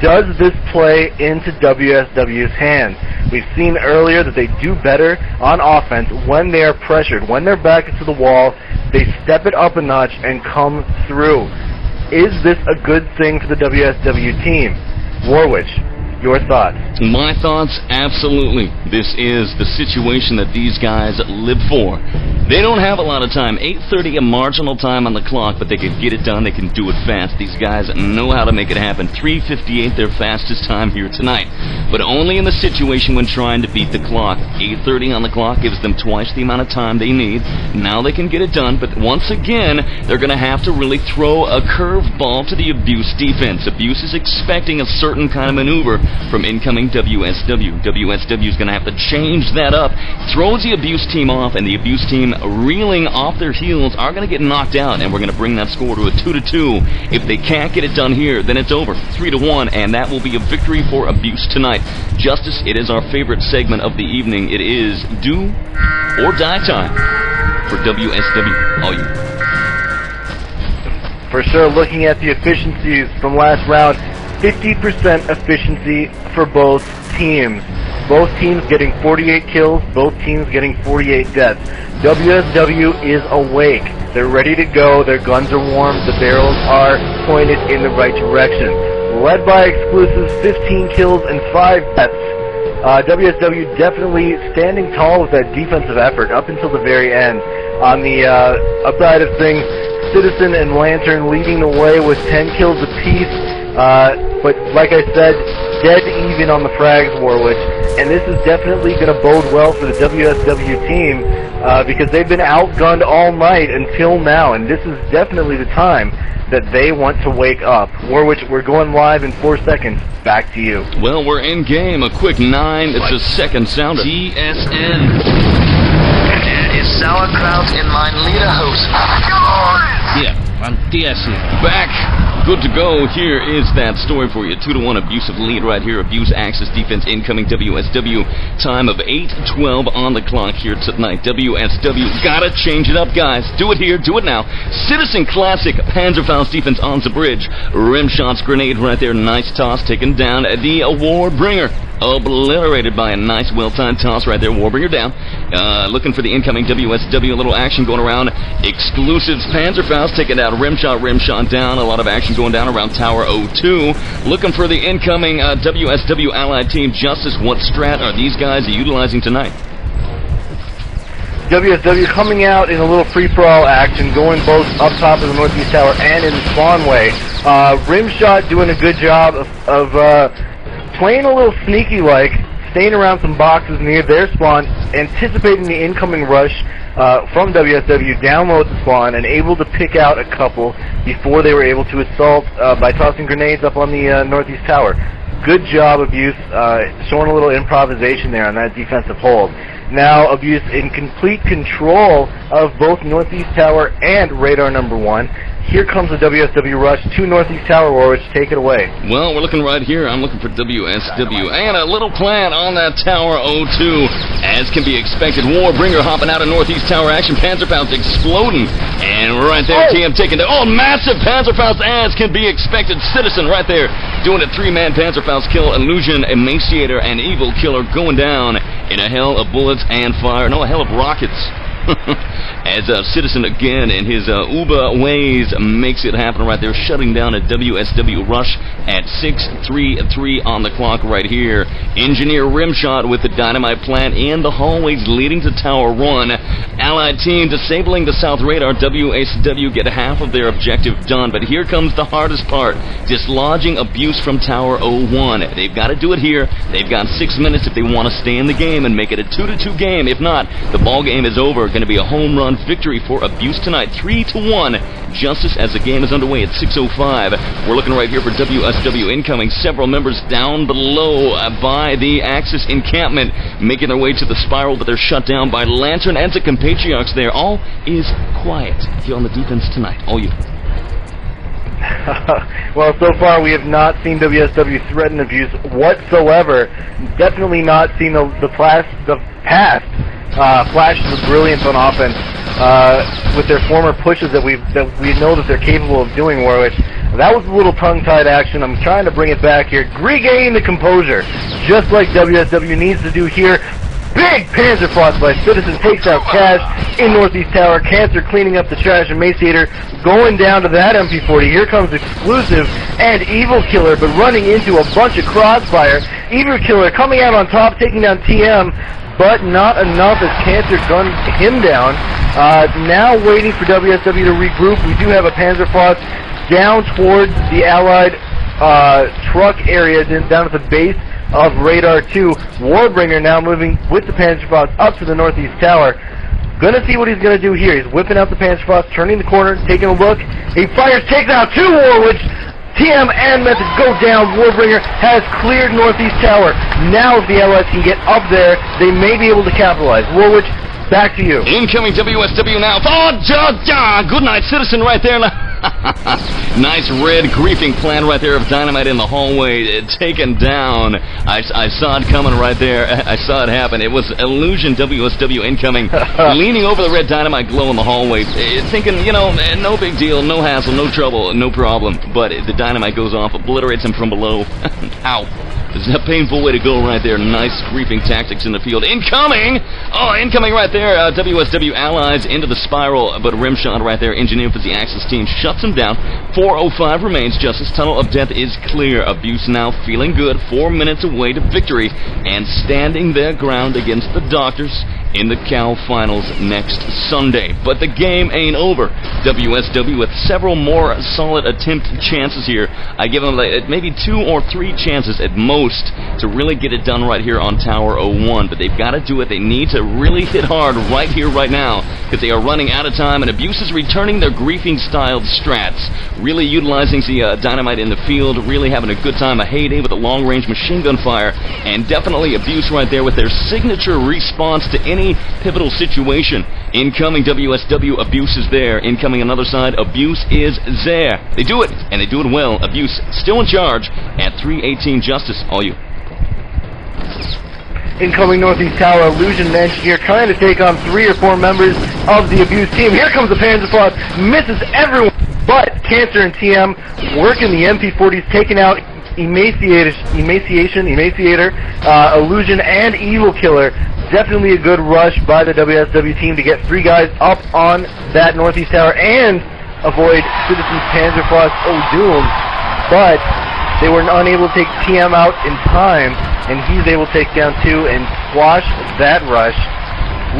does this play into wSw's hands? We've seen earlier that they do better on offense when they are pressured. When they're back into the wall, they step it up a notch and come through. Is this a good thing for the wSw team? Warwitch, your thoughts? My thoughts, absolutely. This is the situation that these guys live for. They don't have a lot of time. 8:30 a marginal time on the clock, but they can get it done. They can do it fast. These guys know how to make it happen. 3:58 their fastest time here tonight. But but only in the situation when trying to beat the clock. 8:30 on the clock gives them twice the amount of time they need. Now they can get it done, but once again, they're going to have to really throw a curveball to the Abuse defense. Abuse is expecting a certain kind of maneuver from incoming wSw. wSw is going to have to change that up. Throws the Abuse team off, and the Abuse team, reeling off their heels, are going to get knocked out, and we're going to bring that score to a 2-2. If they can't get it done here, then it's over, 3-1, and that will be a victory for Abuse tonight. Justice, it is our favorite segment of the evening. It is do or die time for wSw. All you. For sure, looking at the efficiencies from last round, 50% efficiency for both teams. Both teams getting 48 kills, both teams getting 48 deaths. wSw is awake. They're ready to go, their guns are warm, the barrels are pointed in the right direction. Led by Exclusives, 15 kills and 5 deaths. wSw definitely standing tall with that defensive effort up until the very end. On the upside of things, Citizen and Lantern leading the way with 10 kills apiece. But like I said, dead even on the frags, Warwitch. And this is definitely going to bode well for the wSw team because they've been outgunned all night until now. And this is definitely the time that they want to wake up. Warwitch, we're going live in 4 seconds. Back to you. Well, we're in game. A quick 9. It's a second sounder. TSN. There is sauerkraut in my lederhosen. Yeah, I'm TSN. Back. Good to go. Here is that story for you. 2-1 Abusive lead right here. Abuse Axis defense incoming wSw. Time of 8:12 on the clock here tonight. wSw gotta change it up, guys. Do it here. Do it now. Citizen Classic Panzerfaust defense on the bridge. Rim shots grenade right there. Nice toss taken down. The Warbringer obliterated by a nice well-timed toss right there. Warbringer down. Looking for the incoming wSw. A little action going around. Exclusives Panzerfaust taken down. Rim shot down. A lot of action going down around Tower 02. Looking for the incoming wSw allied team. Justice, what strat are these guys utilizing tonight? wSw coming out in a little free-for-all action, going both up top of the northeast tower and in the spawnway. Rimshot doing a good job of playing a little sneaky-like, staying around some boxes near their spawn, anticipating the incoming rush from wSw, download the spawn, and able to pick out a couple before they were able to assault by tossing grenades up on the northeast tower. Good job, Abuse, showing a little improvisation there on that defensive hold. Now, Abuse in complete control of both northeast tower and radar number 1. Here comes the wSw rush to northeast tower, Warwitch. Take it away. Well, we're looking right here. I'm looking for wSw. And a little plant on that Tower 02. As can be expected, Warbringer hopping out of northeast tower action. Panzerfaust exploding. And right there, TM taking the... Oh, massive Panzerfaust as can be expected. Citizen right there doing a 3-man Panzerfaust kill. Illusion, Emaciator, and Evil Killer going down in a hell of bullets and fire. No, a hell of rockets. As Citizen again in his Uber ways makes it happen right there, shutting down a wSw rush at 6:33 on the clock right here. Engineer Rimshot with the dynamite plant in the hallways leading to Tower 1. Allied team disabling the south radar. wSw get half of their objective done, but here comes the hardest part, dislodging Abuse from Tower 01. They've got to do it here. They've got 6 minutes if they want to stay in the game and make it a 2-2 game. If not, the ball game is over. Going to be a home run victory for Abuse tonight, 3-1. Justice as the game is underway at 6:05. We're looking right here for wSw incoming. Several members down below by the Axis encampment, making their way to the spiral, but they're shut down by Lantern and the compatriots there. All is quiet here on the defense tonight. All you. Well, so far we have not seen wSw threaten Abuse whatsoever. Definitely not seen the past flashes of brilliance on offense with their former pushes that we know that they're capable of doing, Warwitch. That was a little tongue-tied action. I'm trying to bring it back here. Regain the composure, just like wSw needs to do here. Big Panzerfaust by Citizen takes out Cash in northeast tower. Cancer cleaning up the trash. Emaciator going down to that MP40. Here comes Exclusive and Evil Killer, but running into a bunch of crossfire. Evil Killer coming out on top, taking down TM, but not enough as Cancer guns him down. Now waiting for wSw to regroup. We do have a Panzerfaust down towards the Allied truck area, down at the base of Radar 2. Warbringer now moving with the Panzerfaust up to the northeast tower. Gonna see what he's gonna do here. He's whipping out the Panzerfaust, turning the corner, taking a look. He fires, takes out 2 Warwitch. TM and Method go down. Warbringer has cleared northeast tower. Now if the Allies can get up there, they may be able to capitalize. Warwitch, back to you. Incoming WSW now. Oh, good night, Citizen right there. Nice red griefing plan right there of dynamite in the hallway, taken down. I saw it coming right there. I saw it happen. It was Illusion WSW incoming, leaning over the red dynamite glow in the hallway, thinking, you know, no big deal, no hassle, no trouble, no problem. But the dynamite goes off, obliterates him from below. Ow. This is a painful way to go right there. Nice griefing tactics in the field. Incoming! Oh, incoming right there. WSW allies into the spiral, but Rimshot right there, engineered for the Axis team, shuts him down. 4:05 remains. Justice Tunnel of Death is clear. Abuse now feeling good. 4 minutes away to victory and standing their ground against the Doctors in the Cal Finals next Sunday. But the game ain't over. WSW with several more solid attempt chances here. I give them maybe 2 or 3 chances at most to really get it done right here on Tower 01. But they've got to do it. They need to really hit hard right here, right now, because they are running out of time, and Abuse is returning their griefing-styled strats, really utilizing the dynamite in the field, really having a good time, a heyday with a long-range machine gun fire, and definitely Abuse right there with their signature response to any pivotal situation. Incoming WSW, Abuse is there. Incoming another side, Abuse is there. They do it, and they do it well. Abuse still in charge at 318 Justice. All you. Incoming northeast tower, Illusion and Engineer trying to take on 3 or 4 members of the Abuse team. Here comes the Panzerfaust, misses everyone but Cancer and TM, working the MP40s, taking out Emaciator, Illusion, and Evil Killer. Definitely a good rush by the WSW team to get 3 guys up on that northeast tower and avoid Citizen's Panzerfaust Doom, but they were unable to take TM out in time, and he's able to take down 2 and squash that rush.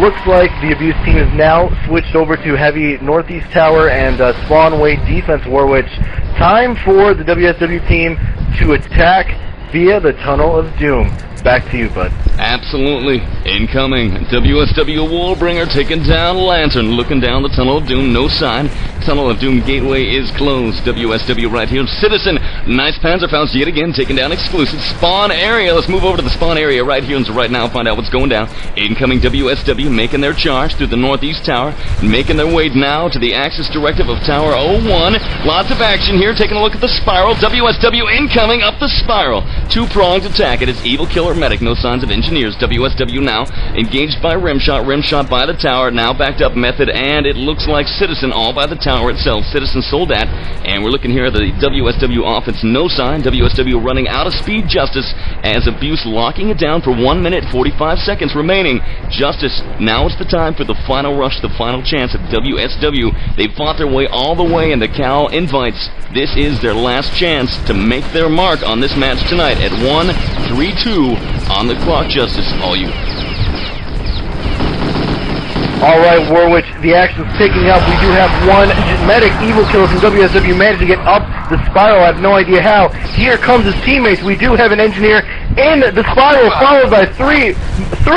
Looks like the Abuse team is now switched over to heavy northeast tower and spawn weight defense Warwitch. Time for the WSW team to attack via the Tunnel of Doom. Back to you, bud. Absolutely. Incoming. WSW Warbringer taking down Lantern, looking down the Tunnel of Doom. No sign. Tunnel of Doom gateway is closed. WSW right here. Citizen. Nice Panzerfaust yet again, taking down exclusive. Spawn area. Let's move over to the spawn area right here and right now find out what's going down. Incoming WSW making their charge through the northeast tower, making their way now to the Axis directive of Tower 01. Lots of action here. Taking a look at the spiral. WSW incoming up the spiral. 2-pronged attack. It is Evil Killer Medic. No signs of engineers. WSW now engaged by Rimshot. Rimshot by the tower. Now backed up Method, and it looks like Citizen all by the tower itself. Citizen sold that, and we're looking here at the WSW offense. No sign. WSW running out of speed. Justice as Abuse locking it down for 1 minute 45 seconds remaining. Justice, now is the time for the final rush, the final chance of WSW. They fought their way all the way, and the Cal invites. This is their last chance to make their mark on this match tonight at 1-3-2 on the clock. Justice, all you. Alright, Warwitch, the action's picking up. We do have 1 medic, Evil Killer from WSW, managed to get up the spiral. I have no idea how. Here comes his teammates. We do have an engineer in the spiral, followed by three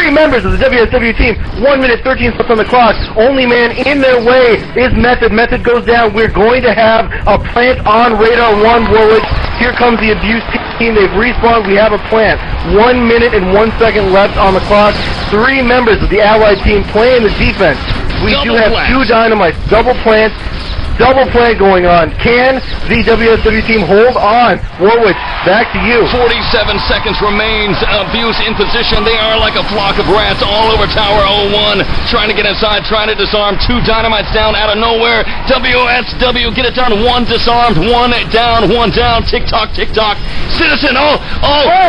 members of the WSW team. 1 minute 13 seconds on the clock. Only man in their way is Method. Method goes down. We're going to have a plant on Radar 1, Warwitch. Here comes the Abuse team. They've respawned. We have a plant. 1 minute and 1 second left on the clock. 3 members of the Allied team playing the defense. We do have 2 dynamites. Double plant going on. Can the WSW team hold on? Warwitch, back to you. 47 seconds remains. Abuse in position. They are like a flock of rats all over Tower 01, trying to get inside, trying to disarm. 2 dynamites down out of nowhere. WSW, get it done. 1 disarmed, 1 down, 1 down. Tick-tock, tick-tock. Citizen,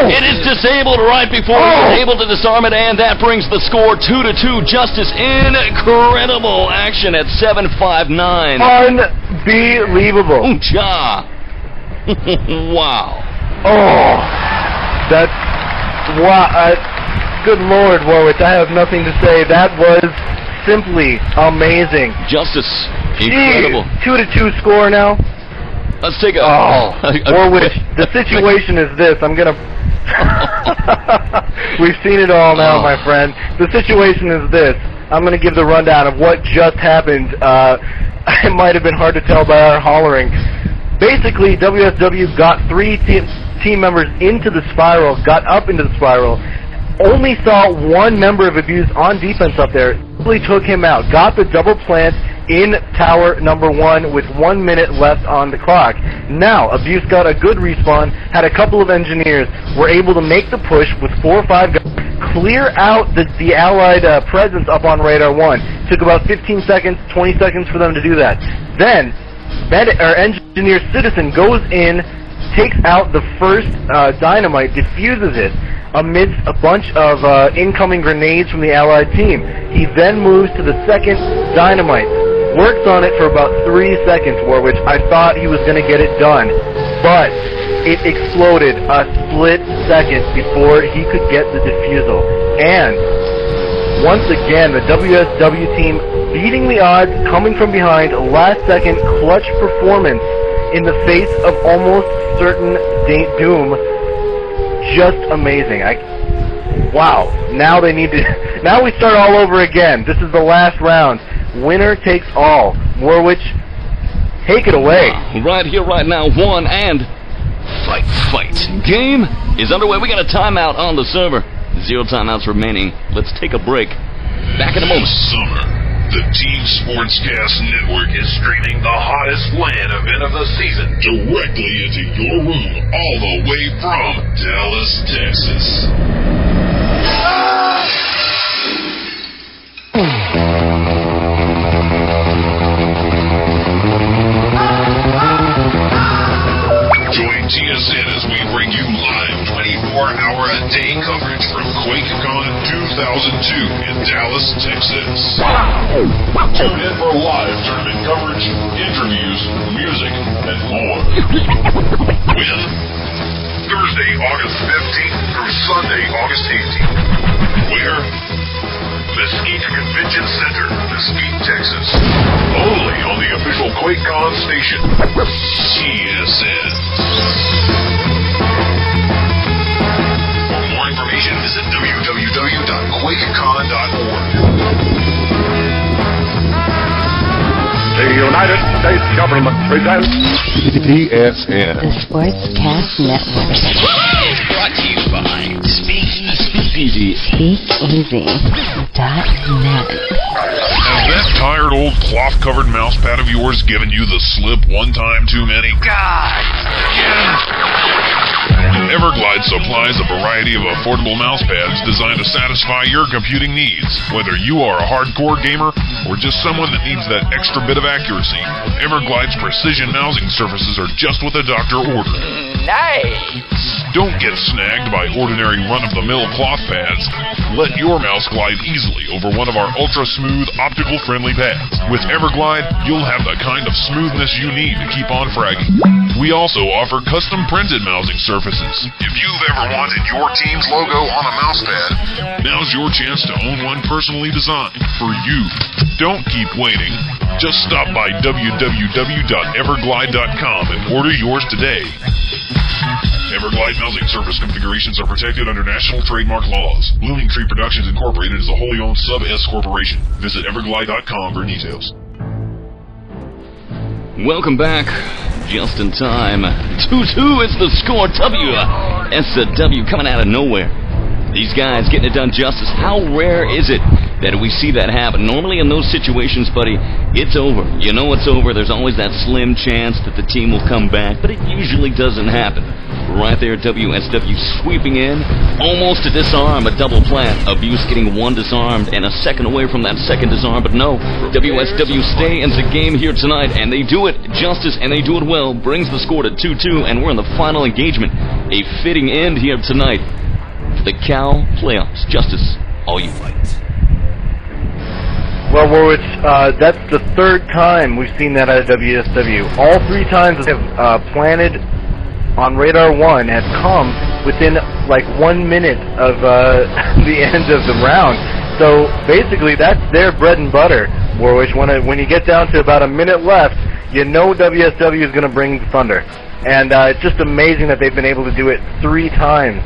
it is disabled right before he was able to disarm it, and that brings the score 2-2. Justice, incredible action at 7:59. Unbelievable. Ooh-cha. Wow. Oh, that's... Wow. Good Lord, Warwitch, I have nothing to say. That was simply amazing. Justice, incredible. 2-2 score now. Let's take a... Warwitch, the situation is this. I'm going to We've seen it all now, my friend. The situation is this. I'm going to give the rundown of what just happened. It might have been hard to tell by our hollering. Basically, wSw got 3 team members into the spiral, got up into the spiral, only saw 1 member of Abuse on defense up there, simply took him out, got the double plant in tower number 1 with 1 minute left on the clock. Now, Abuse got a good respawn, had a couple of engineers, were able to make the push with 4 or 5 guys, clear out the allied presence up on radar 1. Took about 15 seconds, 20 seconds for them to do that. Then, engineer Citizen goes in, takes out the first dynamite, diffuses it amidst a bunch of incoming grenades from the allied team. He then moves to the second dynamite, works on it for about 3 seconds, Warwitch. I thought he was going to get it done, but it exploded a split second before he could get the defusal. And once again, the wSw team beating the odds, coming from behind, last second clutch performance in the face of almost certain doom. Just amazing. Wow. Now they need to. Now we start all over again. This is the last round. Winner takes all. Warwitch, take it away. Right here, right now, 1 and fight. Game is underway. We got a timeout on the server. 0 timeouts remaining. Let's take a break. Back in a moment. Summer. The Team Sportscast Network is streaming the hottest LAN event of the season directly into your room, all the way from Dallas, Texas. Join TSN as we bring you live 24-hour-a-day coverage from QuakeCon 2002 in Dallas, Texas. Tune in for live tournament coverage, interviews, music, and more. When? Thursday, August 15th through Sunday, August 18th. Where? Mesquite Convention Center, Mesquite, Texas. Only on the official QuakeCon station, TSN. For more information, visit www.quakecon.org. The United States government presents TSN, the Sportscast Network. Brought to you by Speakeasy.net. Has that tired old cloth-covered mousepad of yours given you the slip one time too many? God. Everglide supplies a variety of affordable mousepads designed to satisfy your computing needs. Whether you are a hardcore gamer or just someone that needs that extra bit of accuracy, Everglide's precision mousing surfaces are just what the doctor ordered. Nice. Don't get snagged by ordinary run-of-the-mill cloth pads. Let your mouse glide easily over one of our ultra-smooth, optical-friendly pads. With Everglide, you'll have the kind of smoothness you need to keep on fragging. We also offer custom-printed mousing surfaces. If you've ever wanted your team's logo on a mousepad, now's your chance to own one personally designed for you. Don't keep waiting. Just stop by www.everglide.com and order yours today. Everglide mousing surface configurations are protected under national trademark laws. Blooming Tree Productions Incorporated is a wholly owned sub-S corporation. Visit everglide.com for details. Welcome back. Just in time. 2-2 is the score. wSw coming out of nowhere. These guys getting it done justice. How rare is it that we see that happen? Normally in those situations, buddy, it's over. You know it's over. There's always that slim chance that the team will come back, but it usually doesn't happen. Right there, wSw sweeping in, almost a disarm, a double plant. Abuse getting one disarmed and a second away from that second disarm, but no. wSw stay in the game here tonight, and they do it justice, and they do it well. Brings the score to 2-2, and we're in the final engagement. A fitting end here tonight. The Cal playoffs. Justice, all you fight. Well, Warwitch, that's the third time we've seen that out of wSw. All 3 times they have planted on radar 1 have come within like 1 minute of the end of the round. So basically, that's their bread and butter, Warwitch. When you get down to about a minute left, you know wSw is going to bring the thunder. And it's just amazing that they've been able to do it 3 times.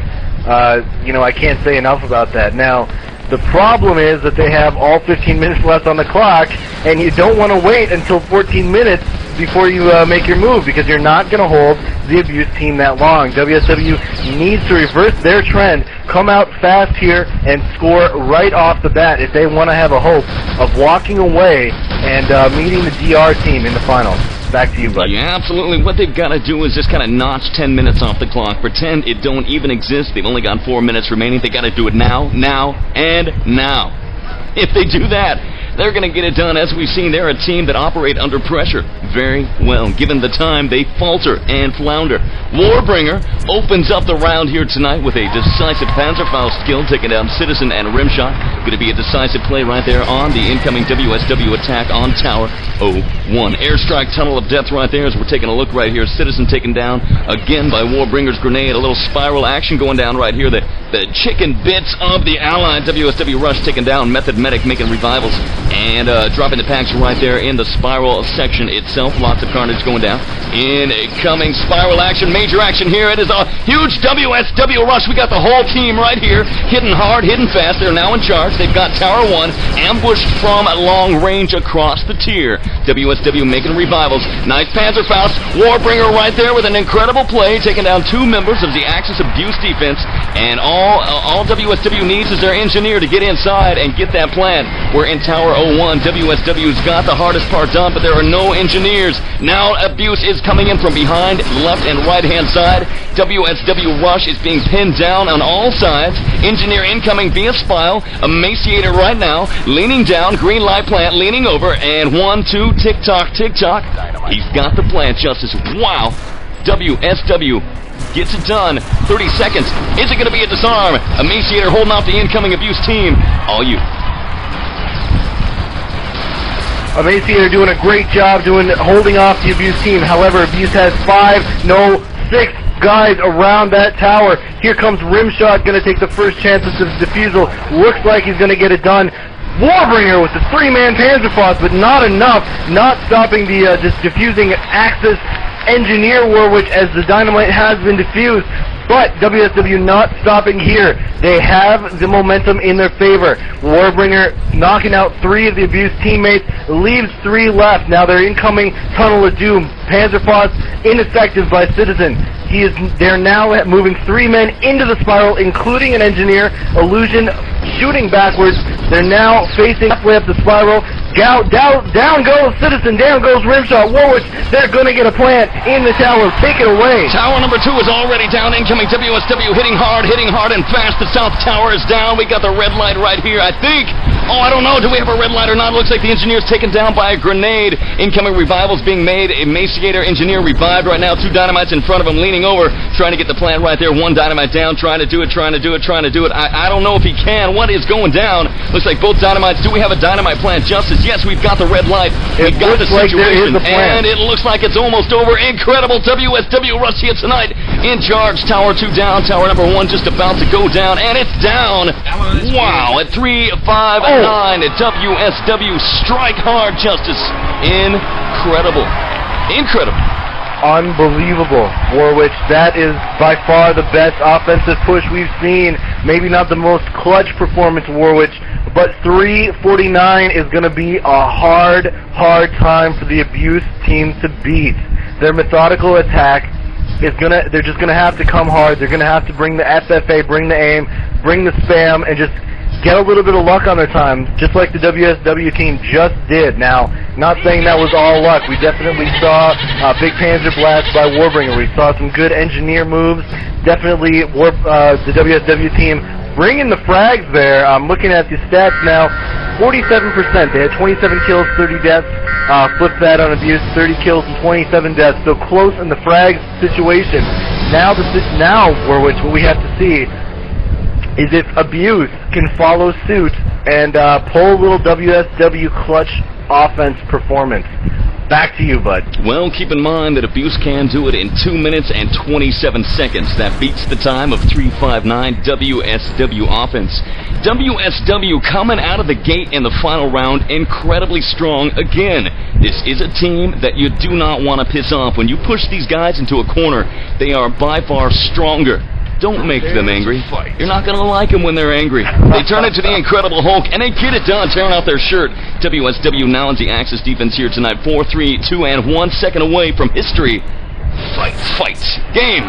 I can't say enough about that. Now, the problem is that they have all 15 minutes left on the clock, and you don't want to wait until 14 minutes before you make your move, because you're not going to hold the Abuse team that long. wSw needs to reverse their trend, come out fast here, and score right off the bat if they want to have a hope of walking away and meeting the DR team in the finals. Back to you, bud. Yeah, absolutely. What they've got to do is just kind of notch 10 minutes off the clock. Pretend it don't even exist. They've only got 4 minutes remaining. They got to do it now, and now. If they do that, they're going to get it done. As we've seen, they're a team that operate under pressure very well. Given the time, they falter and flounder. Warbringer opens up the round here tonight with a decisive Panzerfaust skill, taking down Citizen and Rimshot. Going to be a decisive play right there on the incoming wSw attack on Tower 01. Airstrike Tunnel of Death right there as we're taking a look right here. Citizen taken down again by Warbringer's grenade. A little spiral action going down right here. The chicken bits of the allied wSw rush taken down. Method Medic making revivals. And dropping the packs right there in the spiral section itself. Lots of carnage going down. Incoming spiral action, major action here. It is a huge wSw rush. We got the whole team right here. Hitting hard, hitting fast. They're now in charge. They've got Tower 1 ambushed from long range across the tier. wSw making revivals. Nice Panzerfaust. Warbringer right there with an incredible play. Taking down 2 members of the Axis Abuse defense. And all wSw needs is their engineer to get inside and get that plan. We're in Tower 01. wSw's got the hardest part done, but there are no engineers. Now Abuse is coming in from behind, left and right-hand side. wSw rush is being pinned down on all sides. Engineer incoming via Spile. Emaciator right now, leaning down. Green light plant leaning over. And 1, 2, tick-tock, tick-tock. He's got the plant, Justice. Wow. wSw gets it done. 30 seconds. Is it going to be a disarm? Emaciator holding off the incoming Abuse team. All you. Emaciator doing a great job holding off the Abuse team. However, Abuse has 6 guys around that tower. Here comes Rimshot, going to take the first chances of defusal. Looks like he's going to get it done. Warbringer with the 3-man Panzerfaust, but not enough. Not stopping the diffusing Axis engineer Warwitch as the dynamite has been diffused. But wSw not stopping here. They have the momentum in their favor. Warbringer knocking out 3 of the Abuse teammates, leaves 3 left. Now they're incoming Tunnel of Doom. Panzerfaust ineffective by Citizen. They're now moving 3 men into the spiral, including an engineer. Illusion shooting backwards. They're now facing halfway up the spiral. Down goes Citizen, down goes Rimshot. Warwitch, they're going to get a plant in the tower. Take it away. Tower number 2 is already down. Incoming wSw hitting hard and fast. The south tower is down. We got the red light right here, I think. Oh, I don't know. Do we have a red light or not? Looks like the engineer's taken down by a grenade. Incoming revivals being made. Emaciator engineer revived right now. 2 dynamites in front of him, leaning over, trying to get the plant right there. 1 dynamite down, trying to do it. I don't know if he can. What is going down? Looks like both dynamites. Do we have a dynamite plant, Justice? Yes, we've got the red light. We've got the situation. And it looks like it's almost over. Incredible wSw rush here tonight. In charge. Tower 2 down. Tower number 1 just about to go down. And it's down. Wow. At 3, 5, 9. wSw strike hard, Justice. Incredible. Unbelievable, Warwitch. That is by far the best offensive push we've seen. Maybe not the most clutch performance, Warwitch, but 349 is going to be a hard time for the Abuse team to beat. Their methodical attack they're just going to have to come hard. They're going to have to bring the FFA, bring the aim, bring the spam, and just get a little bit of luck on their time, just like the wSw team just did. Now, not saying that was all luck. We definitely saw a big Panzer Blast by Warbringer. We saw some good engineer moves. Definitely the wSw team bringing the frags there. I'm looking at the stats now. 47%. They had 27 kills, 30 deaths. Flip that on Abuse, 30 kills and 27 deaths. So close in the frags situation. Now, Warwitch, what we have to see is if Abuse can follow suit and pull a little wSw clutch offense performance. Back to you, bud. Well, keep in mind that Abuse can do it in 2 minutes and 27 seconds. That beats the time of 3:59 wSw offense. wSw coming out of the gate in the final round incredibly strong again. This is a team that you do not want to piss off. When you push these guys into a corner, they are by far stronger. Don't make them angry. You're not going to like them when they're angry. They turn into the Incredible Hulk, and they get it done, tearing off their shirt. wSw now in the Axis defense here tonight. 4, 3, 2, and 1 second away from history. Fight. Game.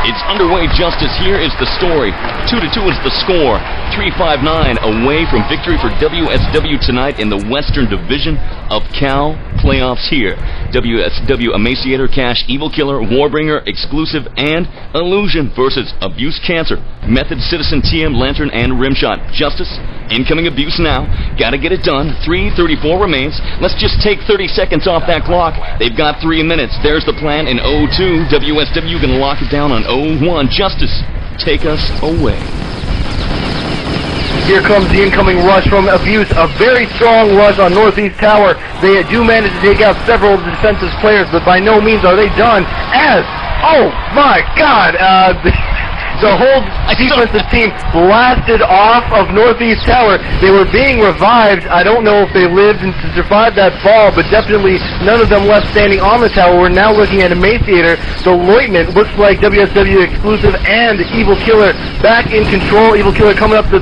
It's underway, Justice. Here is the story. 2-2 is the score. 3-5-9 away from victory for wSw tonight in the Western Division of Cal playoffs here. wSw Emaciator, Cash, Evil Killer, Warbringer, Exclusive, and Illusion versus Abuse Cancer, Method, Citizen, TM, Lantern, and Rimshot. Justice, incoming Abuse now. Gotta get it done. 3:34 remains. Let's just take 30 seconds off that clock. They've got 3 minutes. There's the plan in 02. wSw gonna lock it down on 01. Justice, take us away. Here comes the incoming rush from Abuse. A very strong rush on Northeast Tower. They do manage to take out several of the defensive players, but by no means are they done. Oh my God, the whole defensive team blasted off of Northeast Tower. They were being revived. I don't know if they lived and to survive that fall, but definitely none of them left standing on the tower. We're now looking at Emaciator. The Lieutenant looks like wSw Exclusive and Evil Killer back in control. Evil Killer coming up the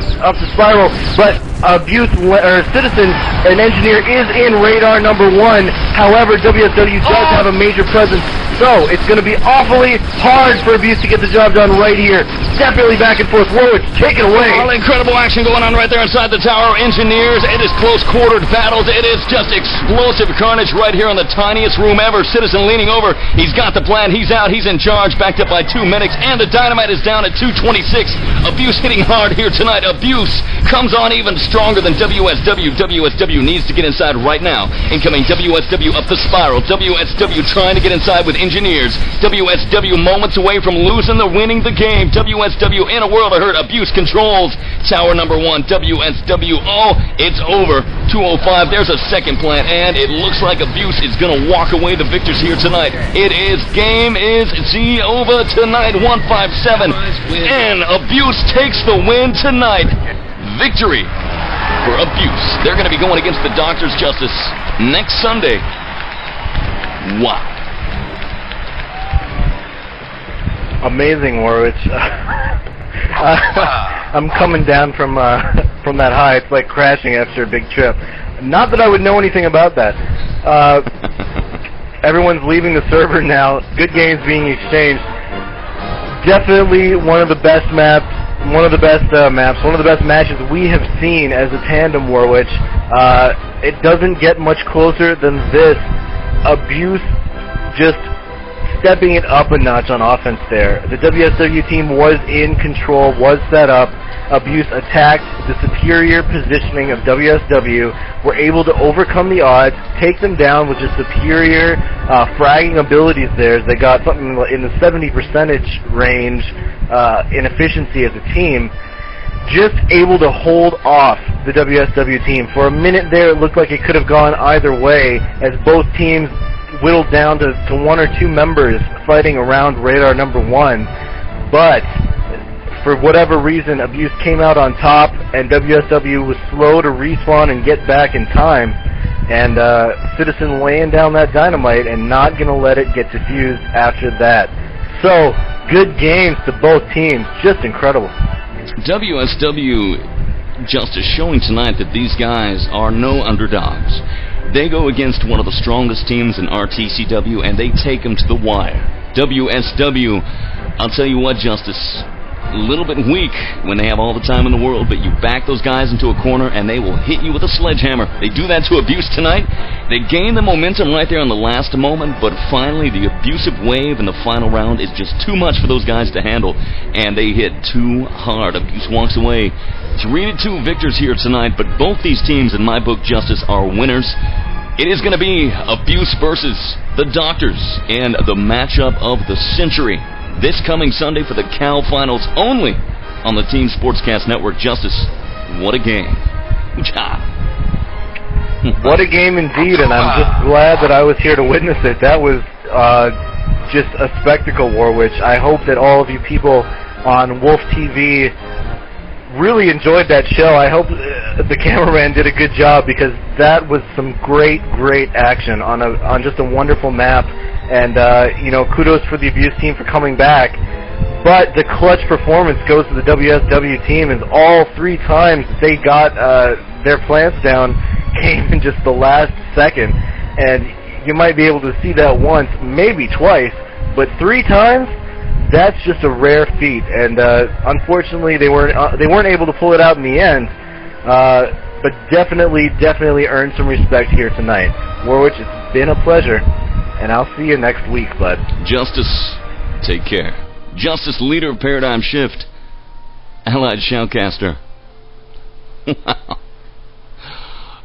spiral, but Abuse or Citizen, an engineer, is in radar number 1. However, wSw does have a major presence, so it's going to be awfully hard for Abuse to get the job done right here. Definitely back and forth. Warwitch, take it away. All incredible action going on right there inside the tower. Engineers, it is close-quartered battles. It is just explosive carnage right here in the tiniest room ever. Citizen leaning over. He's got the plan. He's out. He's in charge. Backed up by 2 medics, and the dynamite is down at 226. Abuse hitting hard here tonight. Abuse comes on even stronger than wSw. wSw needs to get inside right now. Incoming wSw up the spiral. wSw trying to get inside with engineers. wSw moments away from losing the winning the game. wSw in a world of hurt. Abuse controls tower number 1. wSw, it's over. 2:05, there's a second plant, and it looks like Abuse is going to walk away the victors here tonight. Game is over tonight. 157, and Abuse takes the win tonight. Victory for Abuse. They're going to be going against the Doctors Justice next Sunday. Wow. Amazing, Warwitch. I'm coming down from that high. It's like crashing after a big trip. Not that I would know anything about that. Everyone's leaving the server now. Good games being exchanged. Definitely one of the best maps. One of the best matches we have seen as a tandem, Warwitch. It doesn't get much closer than this. Abuse just stepping it up a notch on offense there. The wSw team was in control, was set up. Abuse attacked the superior positioning of wSw, were able to overcome the odds, take them down with just superior fragging abilities there. They got something in the 70% range in efficiency as a team. Just able to hold off the wSw team. For a minute there, it looked like it could have gone either way, as both teams whittled down to 1 or 2 members fighting around radar number 1. But for whatever reason, Abuse came out on top, and wSw was slow to respawn and get back in time. And Citizen laying down that dynamite and not going to let it get defused after that. So, good games to both teams. Just incredible. wSw Justice showing tonight that these guys are no underdogs. They go against one of the strongest teams in RTCW, and they take them to the wire. wSw, I'll tell you what, Justice, a little bit weak when they have all the time in the world, but you back those guys into a corner and they will hit you with a sledgehammer. They do that to Abuse tonight. They gain the momentum right there in the last moment, but finally the abusive wave in the final round is just too much for those guys to handle, and they hit too hard. Abuse walks away. 3-2 victors here tonight, but both these teams, in my book, Justice, are winners. It is going to be Abuse versus the Doctors and the matchup of the century this coming Sunday for the Cal Finals only on the Team Sportscast Network. Justice, what a game. What a game indeed, and I'm just glad that I was here to witness it. That was just a spectacle, Warwitch. I hope that all of you people on Wolf TV really enjoyed that show. I hope the cameraman did a good job, because that was some great action on just a wonderful map. And kudos for the Abuse team for coming back. But the clutch performance goes to the wSw team, as all 3 times they got their plants down came in just the last second. And you might be able to see that once, maybe twice, but 3 times, that's just a rare feat. And unfortunately, they weren't able to pull it out in the end. But definitely earned some respect here tonight. Warwitch, it's been a pleasure, and I'll see you next week, bud. Justice, take care. Justice, leader of Paradigm Shift, Allied Shoutcaster. Wow.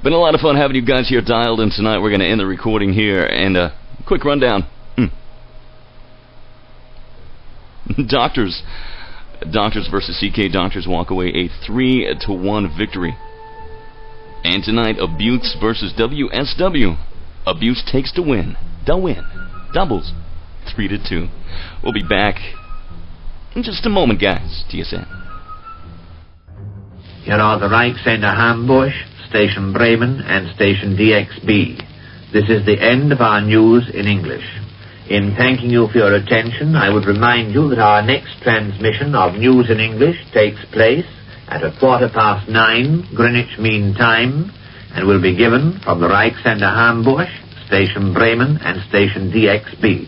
Been a lot of fun having you guys here dialed in tonight. We're going to end the recording here, and quick rundown. Doctors versus CK. Doctors walk away a 3-1 victory. And tonight, Abuse versus wSw. Abuse takes the win. The win. Doubles. 3-2. We'll be back in just a moment, guys. TSN. Here are the Reichsender Hamburg, Station Bremen, and Station DXB. This is the end of our news in English. In thanking you for your attention, I would remind you that our next transmission of news in English takes place at 9:15 Greenwich Mean Time, and will be given from the Reichsender Hamburg, Station Bremen, and Station DXB.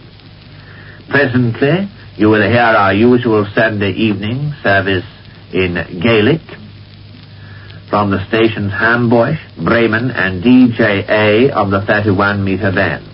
Presently, you will hear our usual Sunday evening service in Gaelic from the stations Hamburg, Bremen, and DJA of the 31-meter band.